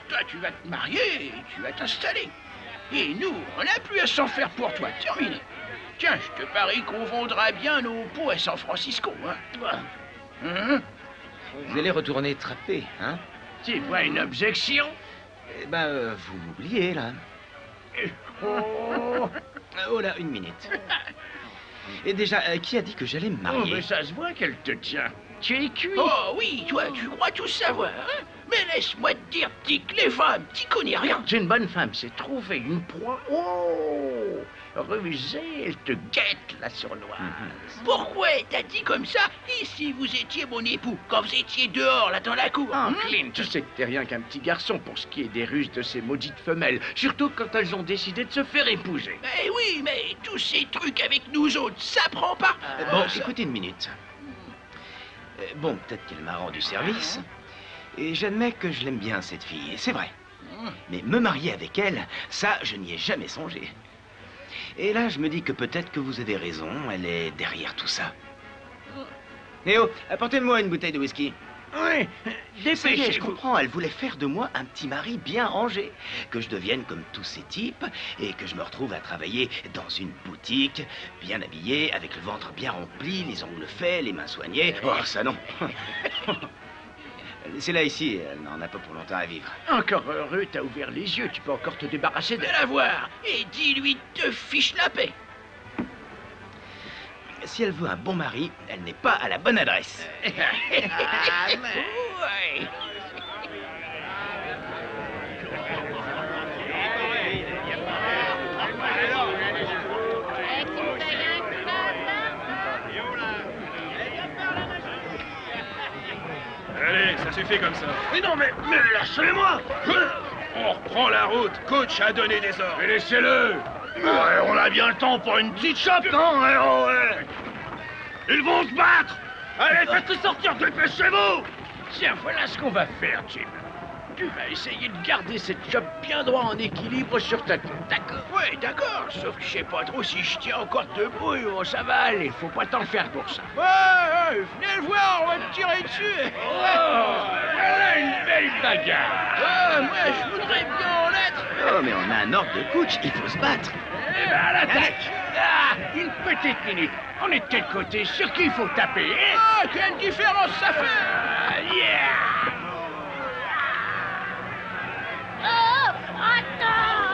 toi, tu vas te marier et tu vas t'installer. Et nous, on n'a plus à s'en faire pour toi. Terminé. Tiens, je te parie qu'on vendra bien nos pots à San Francisco, hein. Vous allez retourner trapper, hein? C'est pas une objection? Eh ben, vous m'oubliez, là. Oh là, une minute. Et déjà, qui a dit que j'allais me marier? Oh, mais ça se voit qu'elle te tient. Tu es cuit. Oh oui, toi, tu crois tout savoir, hein? Mais laisse-moi te dire, petit, que les femmes, t'y connais rien. C'est une bonne femme, c'est trouver une proie. Oh, rusée, elle te guette, la sournoise. Pourquoi t'as dit comme ça? Et si vous étiez mon époux, quand vous étiez dehors, là, dans la cour? Clint, tu sais que t'es rien qu'un petit garçon pour ce qui est des ruses de ces maudites femelles. Surtout quand elles ont décidé de se faire épouser. Eh oui, mais tous ces trucs avec nous autres, ça prend pas. Bon, écoutez une minute. Bon, peut-être qu'elle m'a rendu service. Et j'admets que je l'aime bien, cette fille, c'est vrai. Mais me marier avec elle, ça, je n'y ai jamais songé. Et là, je me dis que peut-être que vous avez raison, elle est derrière tout ça. Néo, apportez-moi une bouteille de whisky. Oui, dépêchez-vous. Je comprends, elle voulait faire de moi un petit mari bien rangé. Que je devienne comme tous ces types et que je me retrouve à travailler dans une boutique, bien habillé, avec le ventre bien rempli, les ongles faits, les mains soignées. Oh, ça non. Laissez-la ici, elle n'en a pas pour longtemps à vivre. Encore heureux, t'as ouvert les yeux, tu peux encore te débarrasser de la voir. Et dis-lui de fiche la paix. Si elle veut un bon mari, elle n'est pas à la bonne adresse. Ouais. Allez, ça suffit comme ça. Mais non, mais lâchez-moi. On reprend la route. Coach a donné des ordres. Mais laissez-le. Ouais, on a bien le temps pour une petite chope, non? Ouais. Ils vont se battre. Allez, faites-les sortir, dépêchez-vous. Tiens, voilà ce qu'on va faire, Jim. Tu vas essayer de garder cette chope bien droit en équilibre sur ta tête, d'accord? Ouais, d'accord, sauf que je sais pas trop si je tiens encore debout. Oh, ça va aller, faut pas t'en faire pour ça. Ouais, venez le voir, on va te tirer dessus. Oh, voilà une belle bagarre. Ouais, moi je voudrais bien en être. Oh, mais on a un ordre de coach, il faut se battre. Eh ben, à l'attaque. Ah, une petite minute. On est de quel côté? Sur qui il faut taper, hein? Ah, quelle différence ça fait! Ah, yeah! Oh, attends!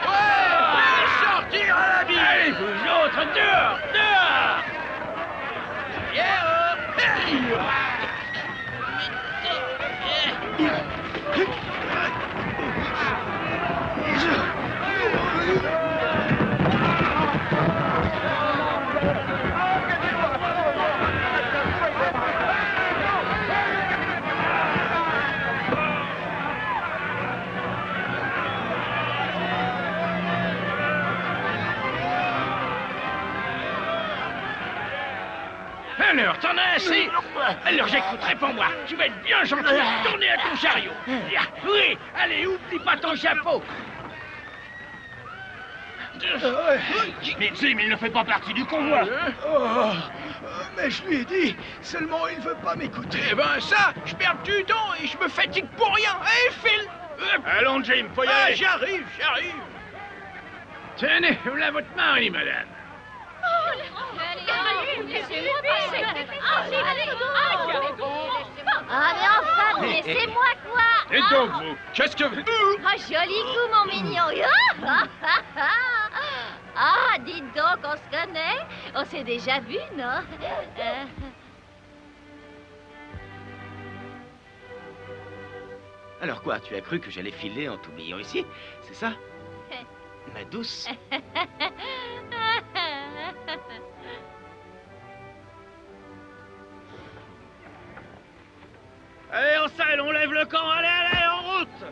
Ouais, sortir à la vie! Allez, vous autres, dehors! Dehors! Alors, t'en as assez? Alors, j'écoute, réponds-moi. Tu vas être bien gentil. Tournez à ton chariot. Oui, allez, oublie pas ton chapeau. Mais Jim, il ne fait pas partie du convoi. Oh, mais je lui ai dit, seulement il veut pas m'écouter. Eh ben ça, je perds du temps et je me fatigue pour rien. Allez, file. Allons, Jim, faut y aller. J'arrive. Tenez, voilà votre mari, madame. Ah, mais enfin, laissez-moi quoi! Et donc, vous, qu'est-ce que vous... Oh, joli coup, mon mignon! Ah, dites donc, on se connaît? On s'est déjà vu, non? Alors quoi, tu as cru que j'allais filer en t'oubliant ici? C'est ça? Ma douce. Allez, on selle, on lève le camp, allez, en route!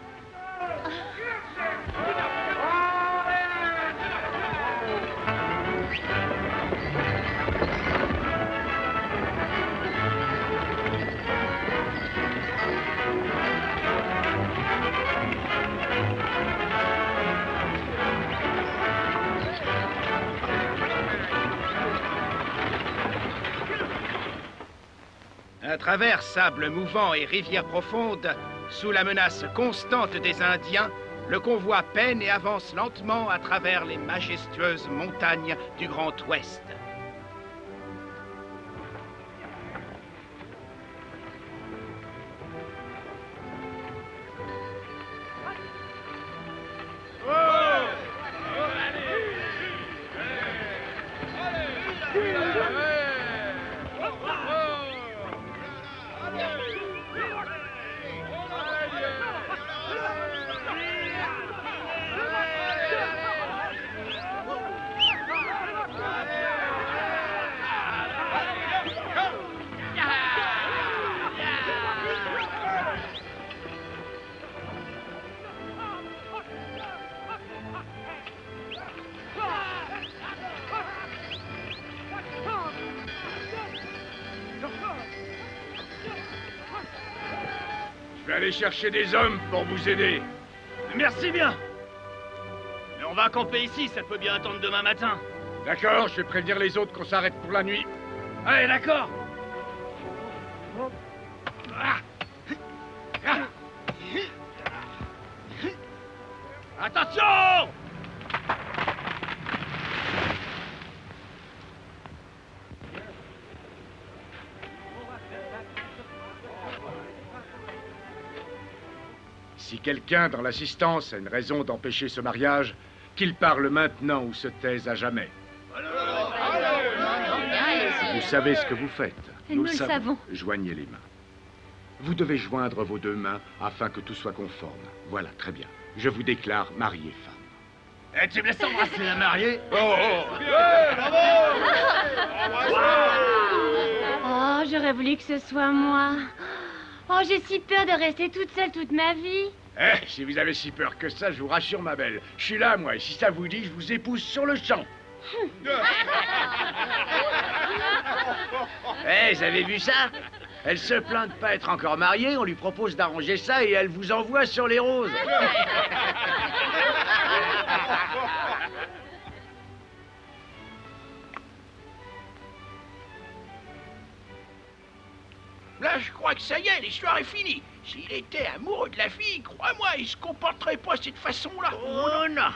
À travers sables mouvants et rivières profondes, sous la menace constante des Indiens, le convoi peine et avance lentement à travers les majestueuses montagnes du Grand Ouest. Je vais aller chercher des hommes pour vous aider. Merci bien. Mais on On va camper ici, ça peut bien attendre demain matin. D'accord, je vais prévenir les autres qu'on s'arrête pour la nuit. Allez, d'accord. Attention! Si quelqu'un dans l'assistance a une raison d'empêcher ce mariage, qu'il parle maintenant ou se taise à jamais. Vous savez ce que vous faites. Nous le savons. Joignez les mains. Vous devez joindre vos deux mains afin que tout soit conforme. Voilà, très bien. Je vous déclare mari et femme. Eh, tu me laisses embrasser la mariée? Oh, j'aurais voulu que ce soit moi. Oh, j'ai si peur de rester toute seule toute ma vie. Eh, si vous avez si peur que ça, je vous rassure, ma belle. Je suis là, moi, et si ça vous dit, je vous épouse sur le champ. Eh, vous avez vu ça? Elle se plaint de pas être encore mariée, on lui propose d'arranger ça et elle vous envoie sur les roses. Là, je crois que ça y est, l'histoire est finie. S'il était amoureux de la fille, crois-moi, il se comporterait pas de cette façon-là. Oh non.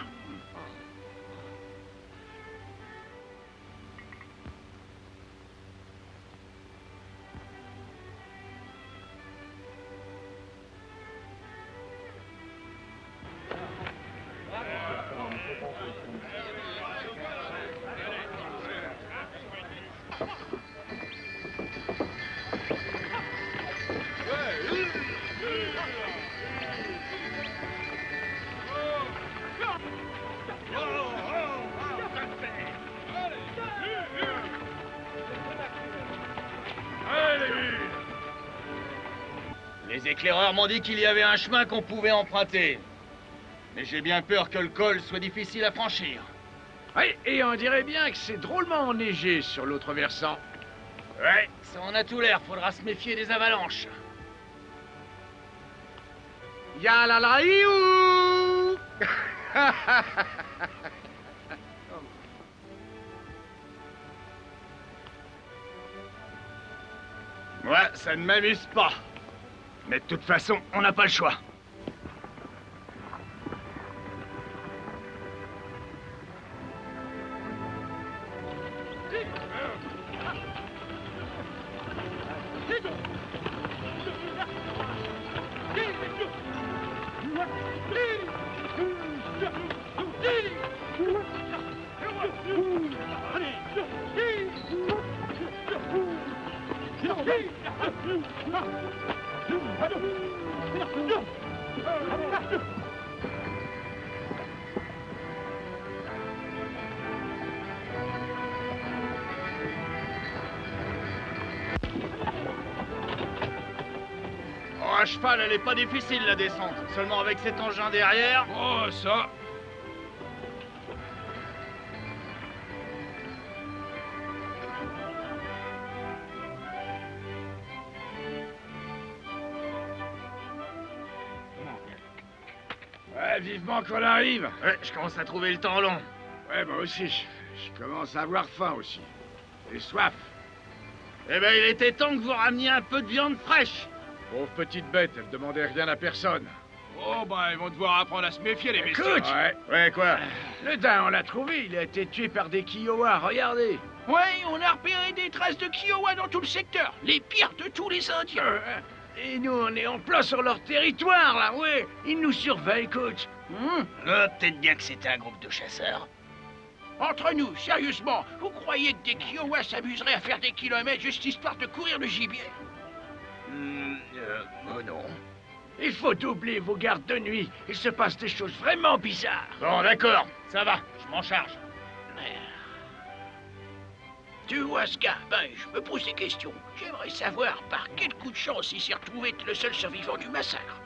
Les éclaireurs m'ont dit qu'il y avait un chemin qu'on pouvait emprunter. Mais j'ai bien peur que le col soit difficile à franchir. Oui, et on dirait bien que c'est drôlement enneigé sur l'autre versant. Ouais, ça en a tout l'air, faudra se méfier des avalanches. Ya la la iou. Moi, ça ne m'amuse pas. Mais de toute façon, on n'a pas le choix. À cheval, elle est pas difficile la descente. Seulement avec cet engin derrière. Oh, ça. Ouais, vivement qu'on arrive. Ouais, je commence à trouver le temps long. Ouais, moi aussi. Je commence à avoir faim aussi. Et soif. Eh ben, il était temps que vous rameniez un peu de viande fraîche. Pauvre petite bête, elle demandait rien à personne. Oh, bah, ils vont devoir apprendre à se méfier, les messieurs. Écoute! Ouais, quoi? Le daim, on l'a trouvé, il a été tué par des Kiowas, regardez! Ouais, on a repéré des traces de Kiowa dans tout le secteur. Les pires de tous les Indiens. Et nous, on est en plein sur leur territoire, là, ouais! Ils nous surveillent, coach! Peut-être bien que c'était un groupe de chasseurs. Entre nous, sérieusement, vous croyez que des Kiowas s'amuseraient à faire des kilomètres juste histoire de courir le gibier? Oh non. Il faut doubler vos gardes de nuit. Il se passe des choses vraiment bizarres. Bon, d'accord, ça va, je m'en charge. Tu vois ce gars? Ben, je me pose des questions. J'aimerais savoir par quel coup de chance il s'est retrouvé être le seul survivant du massacre.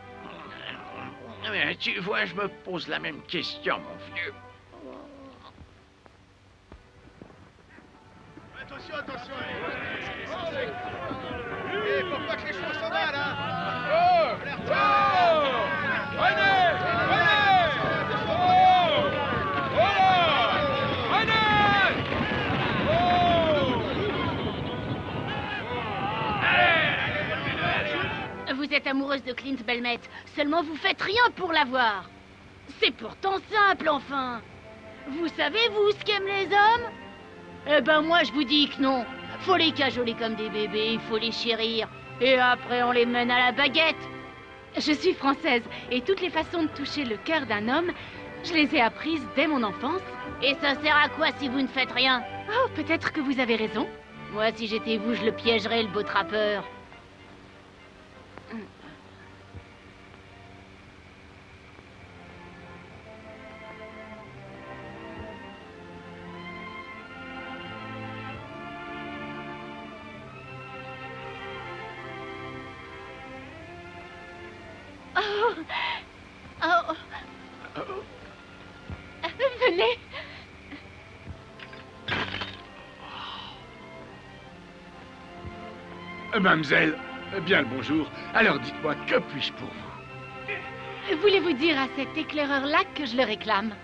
Mais tu vois, je me pose la même question, mon vieux. Attention, attention. Eh, faut pas que les chevaux s'en aillent, là. Oh! Prenez! vous êtes amoureuse de Clint Belmette. Seulement vous faites rien pour l'avoir. C'est pourtant simple, enfin. Vous savez, vous, ce qu'aiment les hommes? Eh ben moi, je vous dis que non. Faut les cajoler comme des bébés, il faut les chérir. Et après, on les mène à la baguette. Je suis française et toutes les façons de toucher le cœur d'un homme, je les ai apprises dès mon enfance. Et ça sert à quoi si vous ne faites rien? Oh, peut-être que vous avez raison. Moi, si j'étais vous, je le piégerais, le beau trappeur. Oh. Oh. Venez. Mademoiselle, bien le bonjour. Alors dites-moi, que puis-je pour vous? Voulez-vous dire à cet éclaireur-là que je le réclame?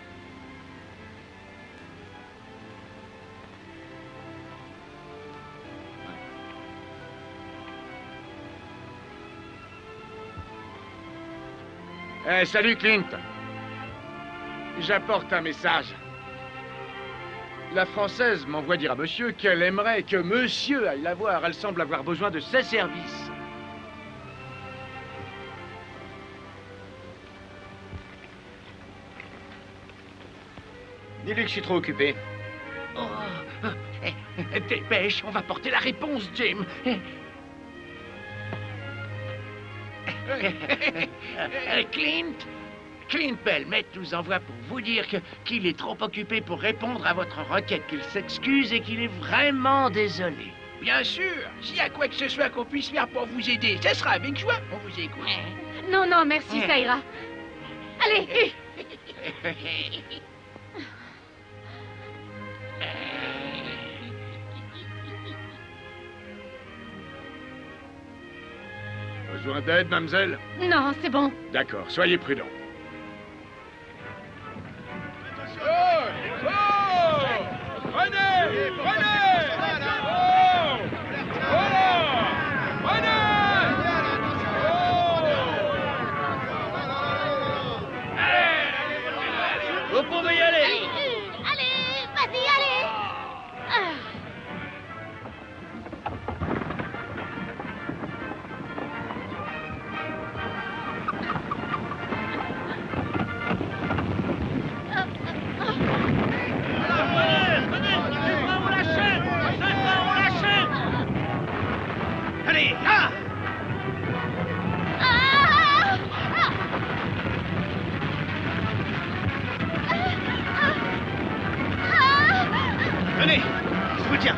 Salut Clint. J'apporte un message. La Française m'envoie dire à monsieur qu'elle aimerait que monsieur aille la voir. Elle semble avoir besoin de ses services. Dis-lui que je suis trop occupé. Oh, dépêche, on va porter la réponse, Jim. Clint Belmette nous envoie pour vous dire qu'il est trop occupé pour répondre à votre requête, qu'il s'excuse et qu'il est vraiment désolé. Bien sûr, s'il y a quoi que ce soit qu'on puisse faire pour vous aider, ce sera avec joie. On vous écoute. Non, non, merci, ça ira. Allez. Besoin d'aide, mademoiselle? Non, c'est bon. D'accord, soyez prudent. Prenez! Prenez! Oh! Voilà! Prenez! Vous pouvez y aller. Allez, vas-y, allez. Allez, là! Venez, je vous tiens.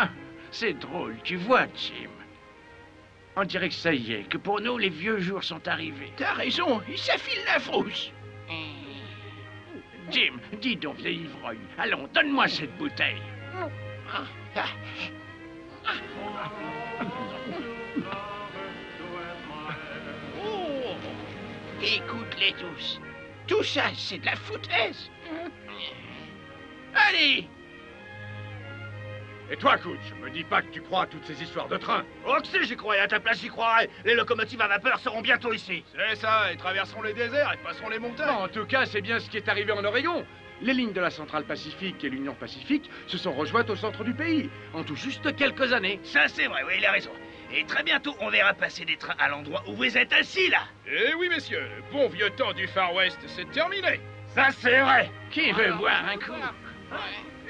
Ah, c'est drôle, tu vois, Jim. On dirait que ça y est, que pour nous, les vieux jours sont arrivés. T'as raison, il s'affile la frousse. Jim, dis donc, vieil ivrogne. Allons, donne-moi cette bouteille. Oh, écoute-les tous. Tout ça, c'est de la foutaise. Allez! Et toi, Couch, me dis pas que tu crois à toutes ces histoires de train. Oh, que si, j'y croyais, à ta place, j'y croirais. Les locomotives à vapeur seront bientôt ici. C'est ça, et traverseront les déserts et passeront les montagnes. Non, en tout cas, c'est bien ce qui est arrivé en Oregon. Les lignes de la Centrale Pacifique et l'Union Pacifique se sont rejointes au centre du pays, en tout juste quelques années. Ça, c'est vrai, oui, il a raison. Et très bientôt, on verra passer des trains à l'endroit où vous êtes assis, là. Eh oui, messieurs, le bon vieux temps du Far West, c'est terminé. Ça, c'est vrai. Qui veut boire un coup?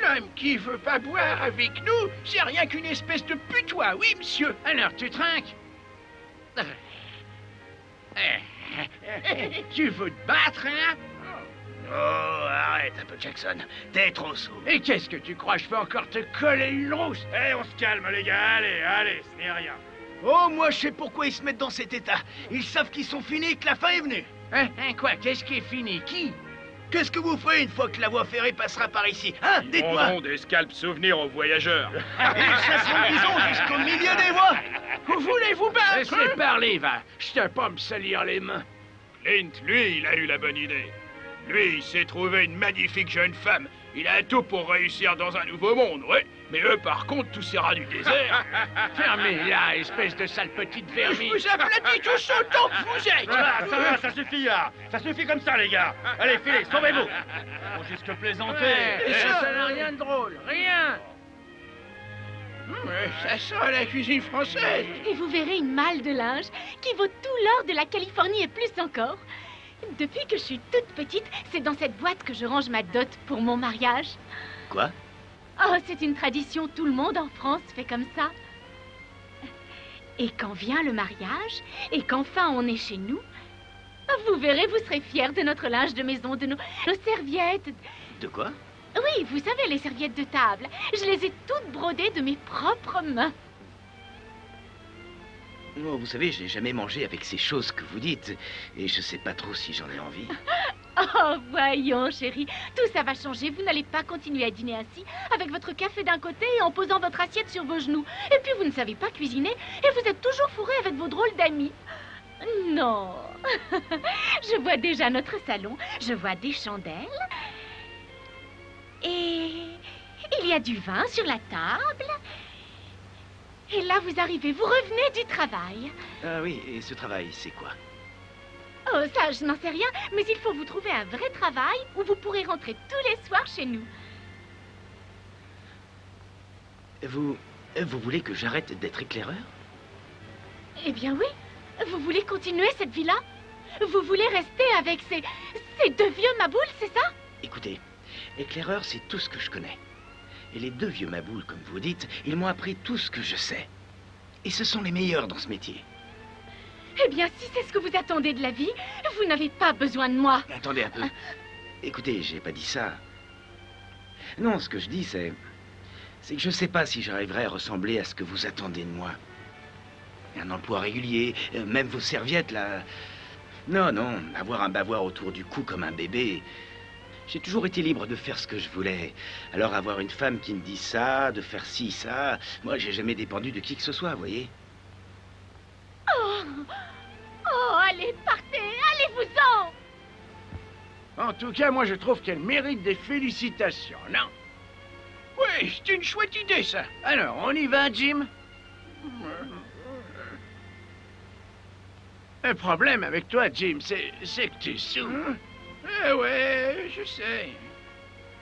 L'homme qui veut pas boire avec nous, c'est rien qu'une espèce de putois, oui, monsieur. Alors, tu trinques? Tu veux te battre, hein? Oh, arrête un peu, Jackson. T'es trop sourd. Et qu'est-ce que tu crois? Je peux encore te coller une rousse? Eh, on se calme, les gars. Allez, ce n'est rien. Oh, moi, je sais pourquoi ils se mettent dans cet état. Ils savent qu'ils sont finis et que la fin est venue. Hein, quoi? Qu'est-ce qui est fini? Qui? Qu'est-ce que vous ferez une fois que la voie ferrée passera par ici? Hein? Ils Dites-moi. vendront des scalps souvenirs aux voyageurs. Ils chasseront le bison jusqu'au milieu des voies. Vous voulez vous battre? Laissez parler, va. Je tiens pas à me salir les mains. Clint, lui, il a eu la bonne idée. Lui, il s'est trouvé une magnifique jeune femme. Il a tout pour réussir dans un nouveau monde, ouais. Mais eux, par contre, tous ces rats du désert... Fermez-la, espèce de sale petite vermine. Je vous aplatis tous autant que vous êtes. Voilà, ça va, ça suffit, là. Ça suffit comme ça, les gars. Allez, filez, sauvez-vous. Faut juste plaisanter. Ouais, ça n'a rien de drôle, rien. Ça sent la cuisine française. Et vous verrez une malle de linge qui vaut tout l'or de la Californie et plus encore. Depuis que je suis toute petite, c'est dans cette boîte que je range ma dot pour mon mariage. Quoi? Oh, c'est une tradition, tout le monde en France fait comme ça. Et quand vient le mariage, et qu'enfin on est chez nous, vous verrez, vous serez fiers de notre linge de maison, de nos serviettes. De quoi? Oui, vous savez, les serviettes de table. Je les ai toutes brodées de mes propres mains. Oh, vous savez, je n'ai jamais mangé avec ces choses que vous dites. Et je sais pas trop si j'en ai envie. Oh, voyons, chérie. Tout ça va changer. Vous n'allez pas continuer à dîner assis, avec votre café d'un côté et en posant votre assiette sur vos genoux. Et puis, vous ne savez pas cuisiner, et vous êtes toujours fourré avec vos drôles d'amis. Non. Je vois déjà notre salon. Je vois des chandelles. Et il y a du vin sur la table. Et là, vous arrivez, vous revenez du travail. Ah oui, et ce travail, c'est quoi? Oh, ça, je n'en sais rien, mais il faut vous trouver un vrai travail où vous pourrez rentrer tous les soirs chez nous. Vous voulez que j'arrête d'être éclaireur? Eh bien oui. Vous voulez continuer cette vie-là? Vous voulez rester avec ces deux vieux maboules, c'est ça? Écoutez, éclaireur, c'est tout ce que je connais. Et les deux vieux maboules, comme vous dites, ils m'ont appris tout ce que je sais. Et ce sont les meilleurs dans ce métier. Eh bien, si c'est ce que vous attendez de la vie, vous n'avez pas besoin de moi. Attendez un peu. Écoutez, j'ai pas dit ça. Non, ce que je dis, c'est que je sais pas si j'arriverai à ressembler à ce que vous attendez de moi. Un emploi régulier, même vos serviettes, là... Non, avoir un bavoir autour du cou comme un bébé... J'ai toujours été libre de faire ce que je voulais. Alors avoir une femme qui me dit ça, de faire ci, ça... Moi, j'ai jamais dépendu de qui que ce soit, vous voyez. Oh, allez, partez, allez-vous-en! En tout cas, moi, je trouve qu'elle mérite des félicitations, non? Oui, c'est une chouette idée, ça. Alors, on y va, Jim? Le problème avec toi, Jim, c'est que tu souffres. Eh ouais, je sais.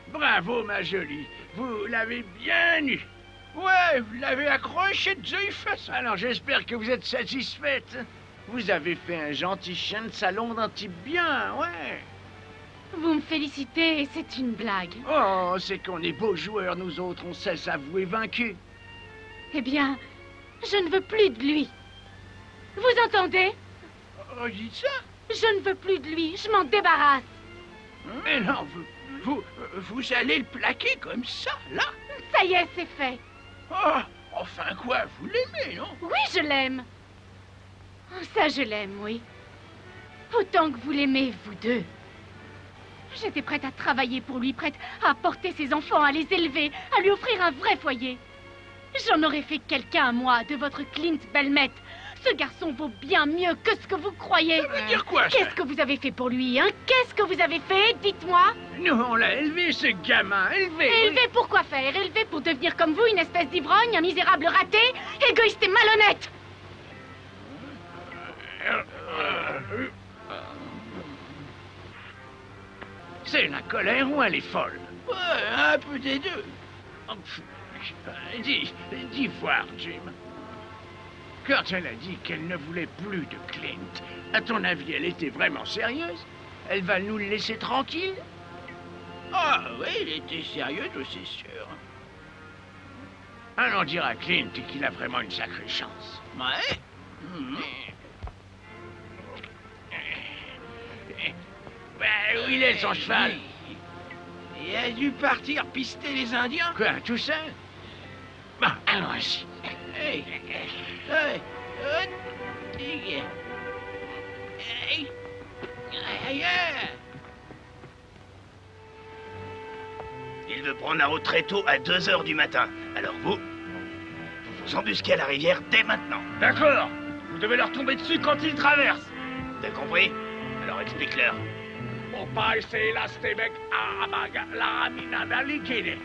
Bravo, ma jolie. Vous l'avez bien eu. Ouais, vous l'avez accroché de jolie façon. Alors, j'espère que vous êtes satisfaite. Vous avez fait un gentil chien de salon d'un type bien, ouais. Vous me félicitez et c'est une blague. Oh, c'est qu'on est beaux joueurs, nous autres. On sait s'avouer vaincus. Eh bien, je ne veux plus de lui. Vous entendez? Oh, dites ça? Je ne veux plus de lui, je m'en débarrasse. Mais non, vous allez le plaquer comme ça, là? Ça y est, c'est fait. Oh, enfin quoi, vous l'aimez, non? Oui, je l'aime. Oh, ça, je l'aime, oui. Autant que vous l'aimez, vous deux. J'étais prête à travailler pour lui, prête à porter ses enfants, à les élever, à lui offrir un vrai foyer. J'en aurais fait quelqu'un, moi, de votre Clint Belmette. Ce garçon vaut bien mieux que ce que vous croyez. Ça veut dire quoi, ça? Qu'est-ce que vous avez fait pour lui, hein? Qu'est-ce que vous avez fait? Dites-moi. Nous, on l'a élevé, ce gamin, élevé. Élevé pour quoi faire? Élevé pour devenir comme vous, une espèce d'ivrogne, un misérable raté, égoïste et malhonnête. C'est la colère ou elle est folle? Ouais, un peu des deux. Dis voir, Jim. Quand elle a dit qu'elle ne voulait plus de Clint, à ton avis, elle était vraiment sérieuse? Elle va nous le laisser tranquille? Ah oui, elle était sérieuse, c'est sûr. Allons dire à Clint qu'il a vraiment une sacrée chance. Ouais. Où il est, son cheval? Il a dû partir pister les Indiens. Quoi, tout ça? Bon, allons-y. Hey. Hey. Hey. Hey. Hey. Il veut prendre la route très tôt à 2 heures du matin. Alors vous embusquez à la rivière dès maintenant. D'accord. Vous devez leur tomber dessus quand ils traversent. T'as compris? Alors explique-leur. Opaise lastebek amaga la minada liquide.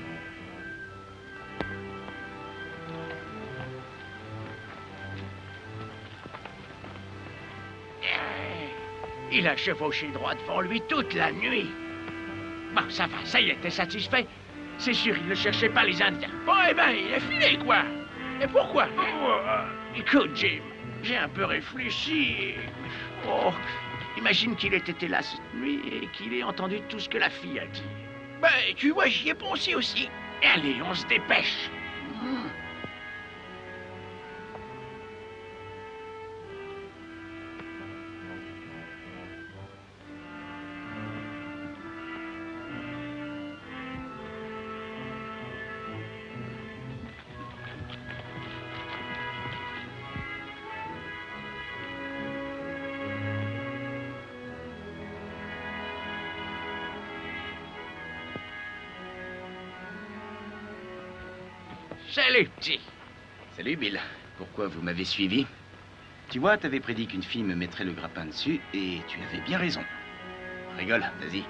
Il a chevauché droit devant lui toute la nuit. Bon, ça va, ça y est, t'es satisfait? C'est sûr, il ne cherchait pas les Indiens. Bon, eh ben, il est filé, quoi. Et pourquoi? Écoute, Jim, j'ai un peu réfléchi et... Oh, imagine qu'il ait été là cette nuit et qu'il ait entendu tout ce que la fille a dit. Ben, tu vois, j'y ai pensé aussi. Allez, on se dépêche. Salut, petit. Salut, Bill. Pourquoi vous m'avez suivi? Tu vois, t'avais prédit qu'une fille me mettrait le grappin dessus, et tu avais bien raison. Rigole, vas-y.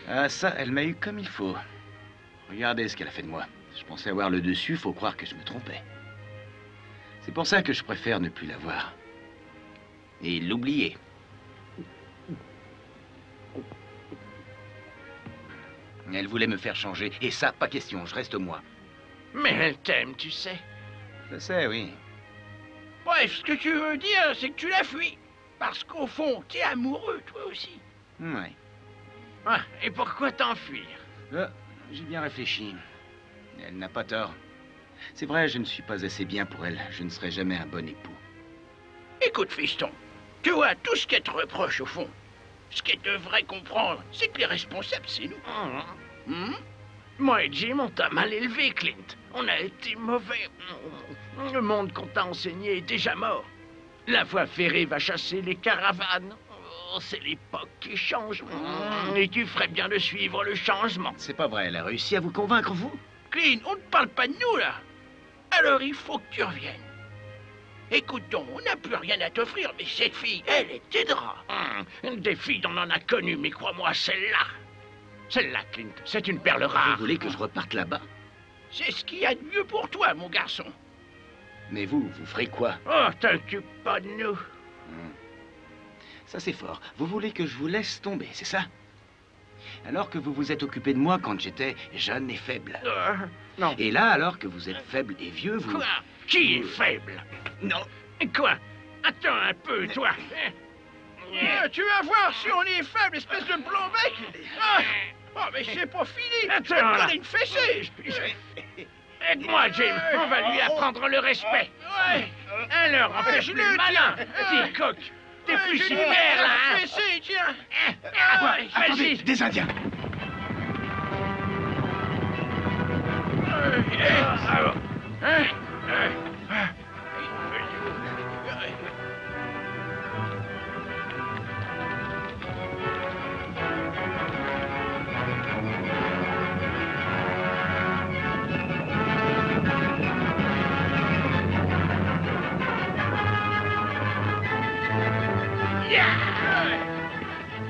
Ah, ça, elle m'a eu comme il faut. Regardez ce qu'elle a fait de moi. Je pensais avoir le dessus, faut croire que je me trompais. C'est pour ça que je préfère ne plus la voir. Et l'oublier. Elle voulait me faire changer, et ça, pas question, je reste moi. Mais elle t'aime, tu sais. Je sais, oui. Bref, ce que tu veux dire, c'est que tu la fuis. Parce qu'au fond, t'es amoureux, toi aussi. Ouais. Ah, et pourquoi t'enfuir? J'ai bien réfléchi. Elle n'a pas tort. C'est vrai, je ne suis pas assez bien pour elle. Je ne serai jamais un bon époux. Écoute, fiston, tu vois, tout ce qu'elle te reproche, au fond, ce qu'elle devrait comprendre, c'est que les responsables, c'est nous. Moi et Jim, on t'a mal élevé, Clint. On a été mauvais. Le monde qu'on t'a enseigné est déjà mort. La voie ferrée va chasser les caravanes. Oh, c'est l'époque qui change. Et tu ferais bien de suivre le changement. C'est pas vrai, elle a réussi à vous convaincre, vous? Clint, on ne parle pas de nous, là. Alors il faut que tu reviennes. Écoute donc, on n'a plus rien à t'offrir, mais cette fille, elle t'aidera. Des filles, on en a connu, mais crois-moi, celle-là. Celle-là, Clint, c'est une perle rare. Vous voulez que je reparte là-bas? C'est ce qu'il y a de mieux pour toi, mon garçon. Mais vous ferez quoi? Oh, t'occupe pas de nous. Ça, c'est fort. Vous voulez que je vous laisse tomber, c'est ça? Alors que vous vous êtes occupé de moi quand j'étais jeune et faible. Non. Et là, alors que vous êtes faible et vieux, vous... Quoi? Qui est faible? Non. Quoi? Attends un peu, toi. Tu vas voir si on est faible, espèce de blanc-bec. Oh, mais c'est pas fini. Je vais te donner une fessée. Aide-moi, Jim. On va lui apprendre le respect. Ouais. Alors, on fait plus le malin. Petit coq. T'es plus super, là, hein? Fessée, tiens. Attendez, des Indiens.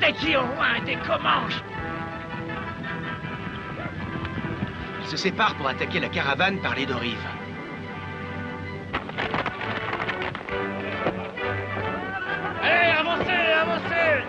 Dès qu'ils ont loin des Comanches. Ils se séparent pour attaquer la caravane par les deux rives. Allez, avancez, avancez!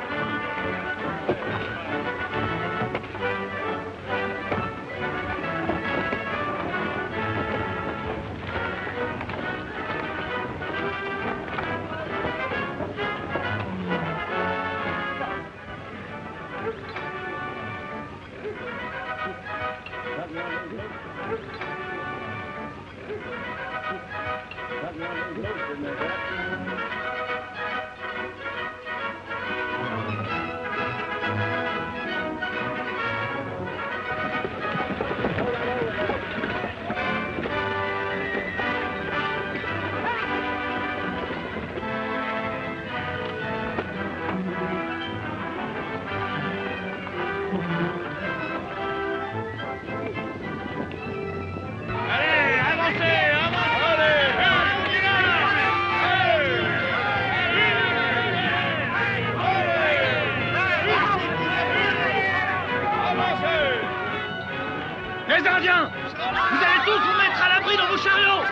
Les Indiens! Vous allez tous vous mettre à l'abri dans vos chariots!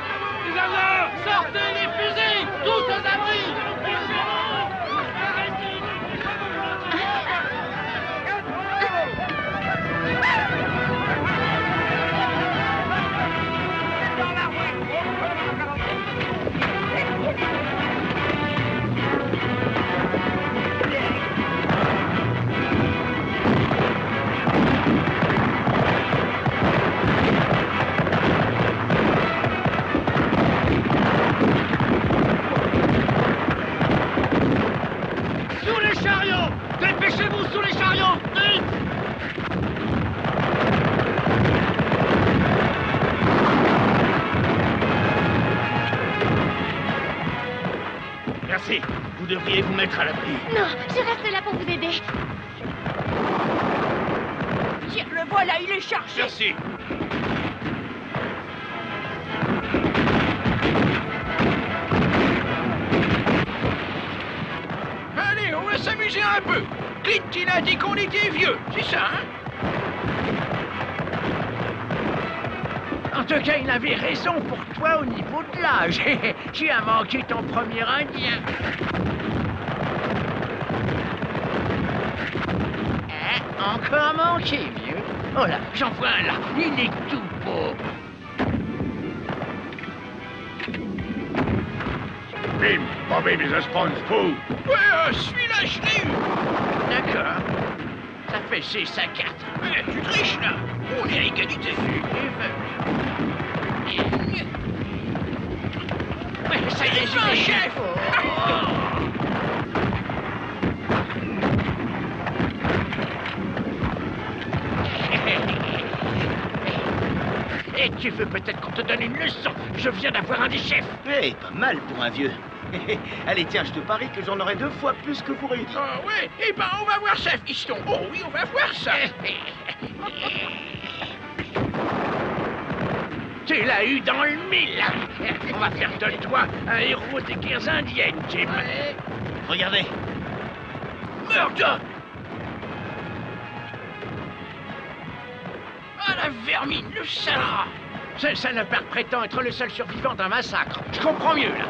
Les Indiens! Sortez les fusils! Tous aux abris! Dépêchez-vous sous les chariots! Vite! Merci. Vous devriez vous mettre à l'abri. Non, je reste là pour vous aider. Tiens, le voilà, il est chargé. Merci. Allez, on va s'amuser un peu. Clint, il a dit qu'on était vieux, c'est ça, hein? En tout cas, il avait raison pour toi au niveau de l'âge. Tu as manqué ton premier indien. Encore manqué, vieux. Oh là, j'en vois un là. Il est tout beau. Bim, Bobby Bisesponge, fou. Ouais, celui-là, je l'ai eu. D'accord. Ça fait 6 à 4. Tu triches, là. On est à égalité. Ouais, ça y est, j'ai un chef. Et tu veux peut-être qu'on te donne une leçon? Je viens d'avoir un des chefs. Eh, pas mal pour un vieux. Allez, tiens, je te parie que j'en aurai 2 fois plus que vous réunis. Oh ouais, eh ben on va voir ça, fiston. Oh oui, on va voir ça. Tu l'as eu dans le mille. On va faire de toi un héros des guerres indiennes, Jim. Regardez. Murdoch! Ah, la vermine, le salade! Ce salopard prétend être le seul survivant d'un massacre. Je comprends mieux, là.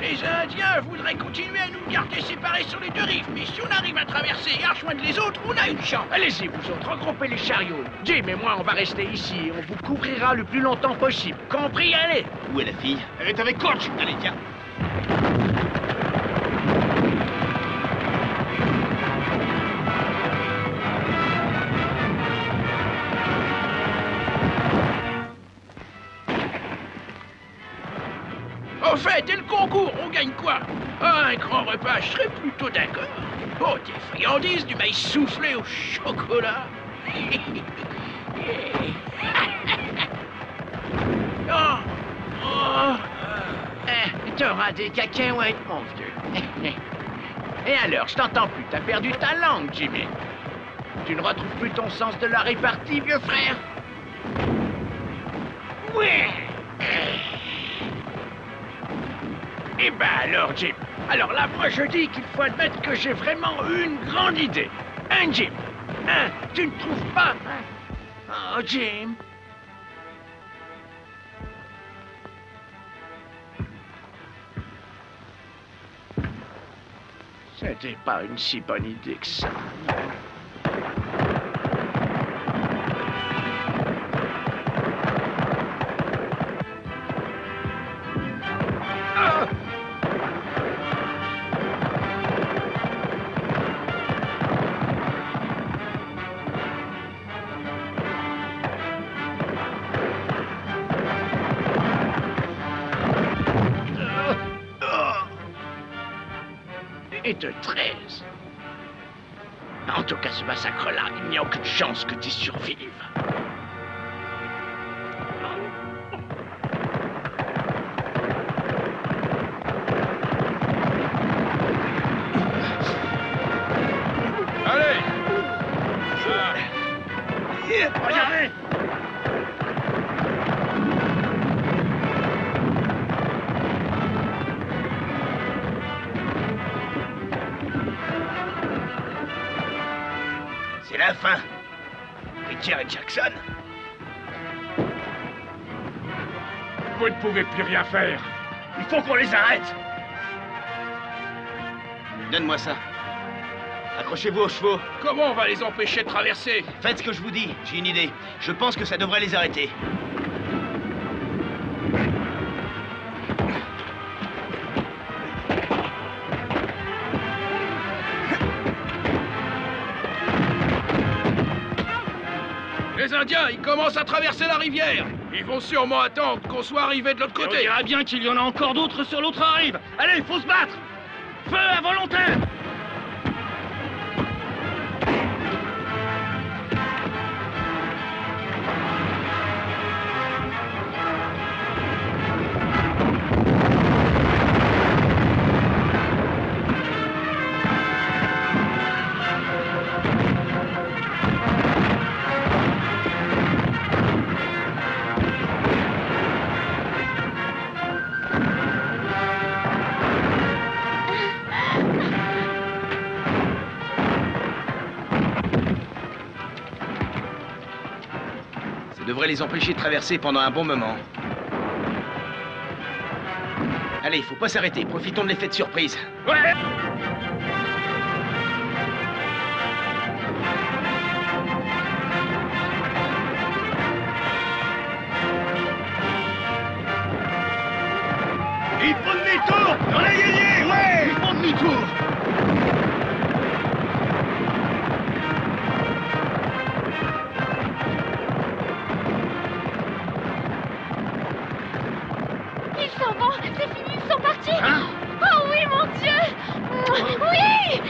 Les Indiens voudraient continuer à nous garder séparés sur les 2 rives, mais si on arrive à traverser et à rejoindre les autres, on a une chance. Allez-y, vous autres, regroupez les chariots. Jim et moi, on va rester ici et on vous couvrira le plus longtemps possible. Compris, allez! Où est la fille? Elle est avec Coach. Allez, tiens. Au fait, et le concours, on gagne quoi? Ah, un grand repas, je serais plutôt d'accord. Oh, des friandises, du maïs soufflé au chocolat. Oh, oh. T'auras des cacahuètes, mon vieux. Et alors, je t'entends plus, t'as perdu ta langue, Jimmy. Tu ne retrouves plus ton sens de la répartie, vieux frère? Ouais. Eh ben alors, Jim. Alors là, moi, je dis qu'il faut admettre que j'ai vraiment une grande idée. Hein, Jim? Hein? Tu ne trouves pas? Oh, Jim. C'était pas une si bonne idée que ça. et de 13. En tout cas, ce massacre-là, il n'y a aucune chance que tu survives. Allez! Regardez! C'est la fin. Richard et Jackson. Vous ne pouvez plus rien faire. Il faut qu'on les arrête! Donne-moi ça. Accrochez-vous aux chevaux. Comment on va les empêcher de traverser? Faites ce que je vous dis, j'ai une idée. Je pense que ça devrait les arrêter. Les Indiens, ils commencent à traverser la rivière. Ils vont sûrement attendre qu'on soit arrivé de l'autre On côté. dirait bien qu'il y en a encore d'autres sur l'autre rive. Allez, il faut se battre! Feu à volonté! Ça devrait les empêcher de traverser pendant un bon moment. Allez, il faut pas s'arrêter. Profitons de l'effet de surprise. Ouais! Il faut demi-tour! On a gagné! Ouais! Il faut demi-tour! Ils s'en vont, c'est fini, ils sont partis. Hein? Oh oui, mon Dieu. Oui.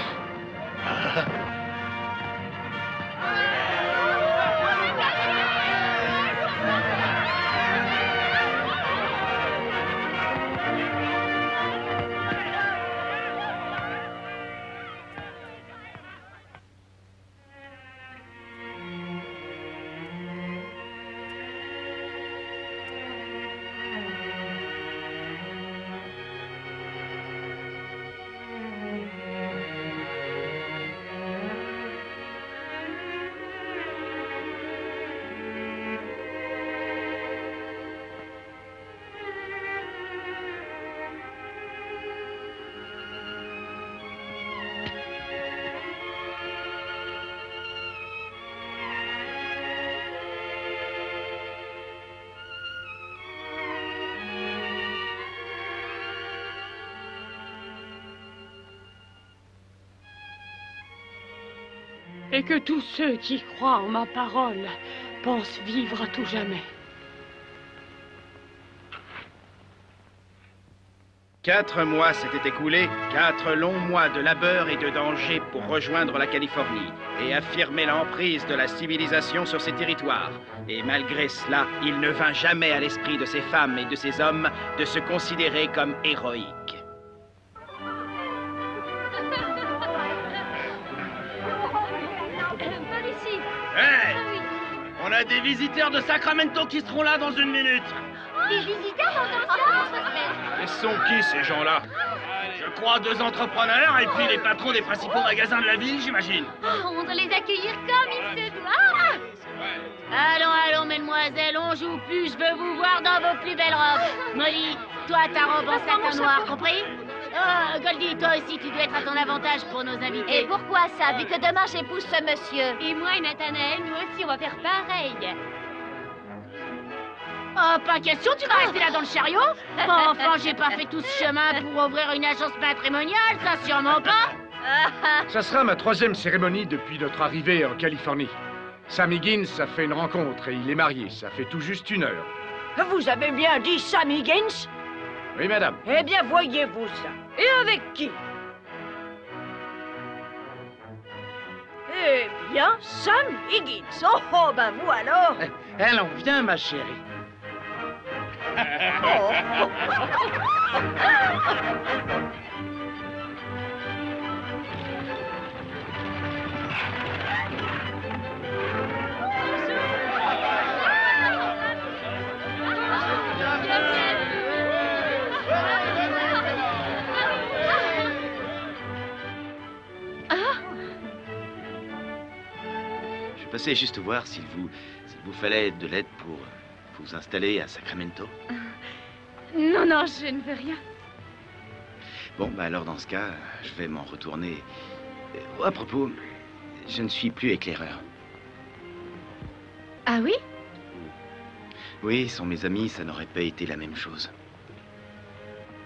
Et que tous ceux qui croient en ma parole pensent vivre à tout jamais. 4 mois s'étaient écoulés, 4 longs mois de labeur et de danger pour rejoindre la Californie et affirmer l'emprise de la civilisation sur ces territoires. Et malgré cela, il ne vint jamais à l'esprit de ces femmes et de ces hommes de se considérer comme héroïques. Par ici. Hey! On a des visiteurs de Sacramento qui seront là dans une minute. Des visiteurs dans Et sont qui ces gens-là? Je crois 2 entrepreneurs et puis les patrons des principaux magasins de la ville, j'imagine. On doit les accueillir comme il se doit. Allons, allons, mesdemoiselles, on joue plus, je veux vous voir dans vos plus belles robes. Molly, toi, ta robe en satin noir, compris? Oh, Goldie, toi aussi, tu dois être à ton avantage pour nos invités. Et pourquoi ça, vu que demain j'épouse ce monsieur? Et moi et Nathanaël, nous aussi, on va faire pareil. Oh, pas question, tu vas rester là dans le chariot? Enfin, j'ai pas fait tout ce chemin pour ouvrir une agence matrimoniale, ça sûrement pas. Ça sera ma 3e cérémonie depuis notre arrivée en Californie. Sam Higgins a fait une rencontre et il est marié. Ça fait tout juste 1 heure. Vous avez bien dit Sam Higgins? Oui, madame. Eh bien, voyez-vous ça. Et avec qui? bien Sam Higgins. Oh, oh, ben vous alors. Allons, viens, ma chérie. Je passais juste voir s'il vous fallait de l'aide pour vous installer à Sacramento. Non, non, je ne veux rien. Bon, bah alors dans ce cas, je vais m'en retourner. À propos, je ne suis plus éclaireur. Ah oui? Oui, sans mes amis, ça n'aurait pas été la même chose.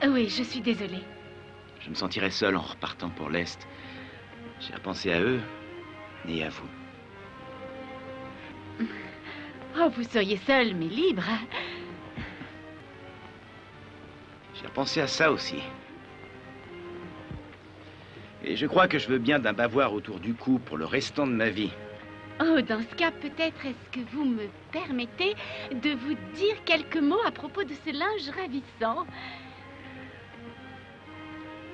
Oui, je suis désolée. Je me sentirais seul en repartant pour l'Est. J'ai à penser à eux et à vous. Oh, vous seriez seul, mais libre. J'ai pensé à ça aussi. Et je crois que je veux bien d'un bavoir autour du cou pour le restant de ma vie. Oh, dans ce cas, peut-être est-ce que vous me permettez de vous dire quelques mots à propos de ce linge ravissant?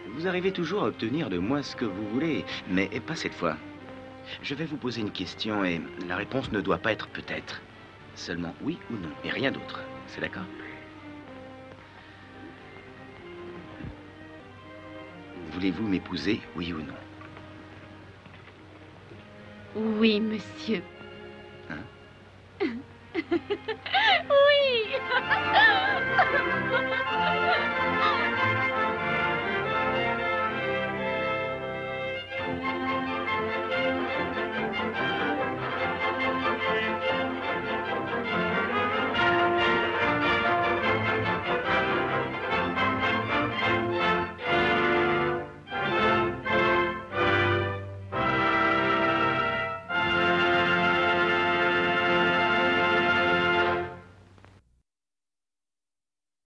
Vous arrivez toujours à obtenir de moi ce que vous voulez, mais pas cette fois. Je vais vous poser une question et la réponse ne doit pas être peut-être. Seulement oui ou non, et rien d'autre. C'est d'accord? Voulez-vous m'épouser, oui ou non? Oui, monsieur. Hein? Oui.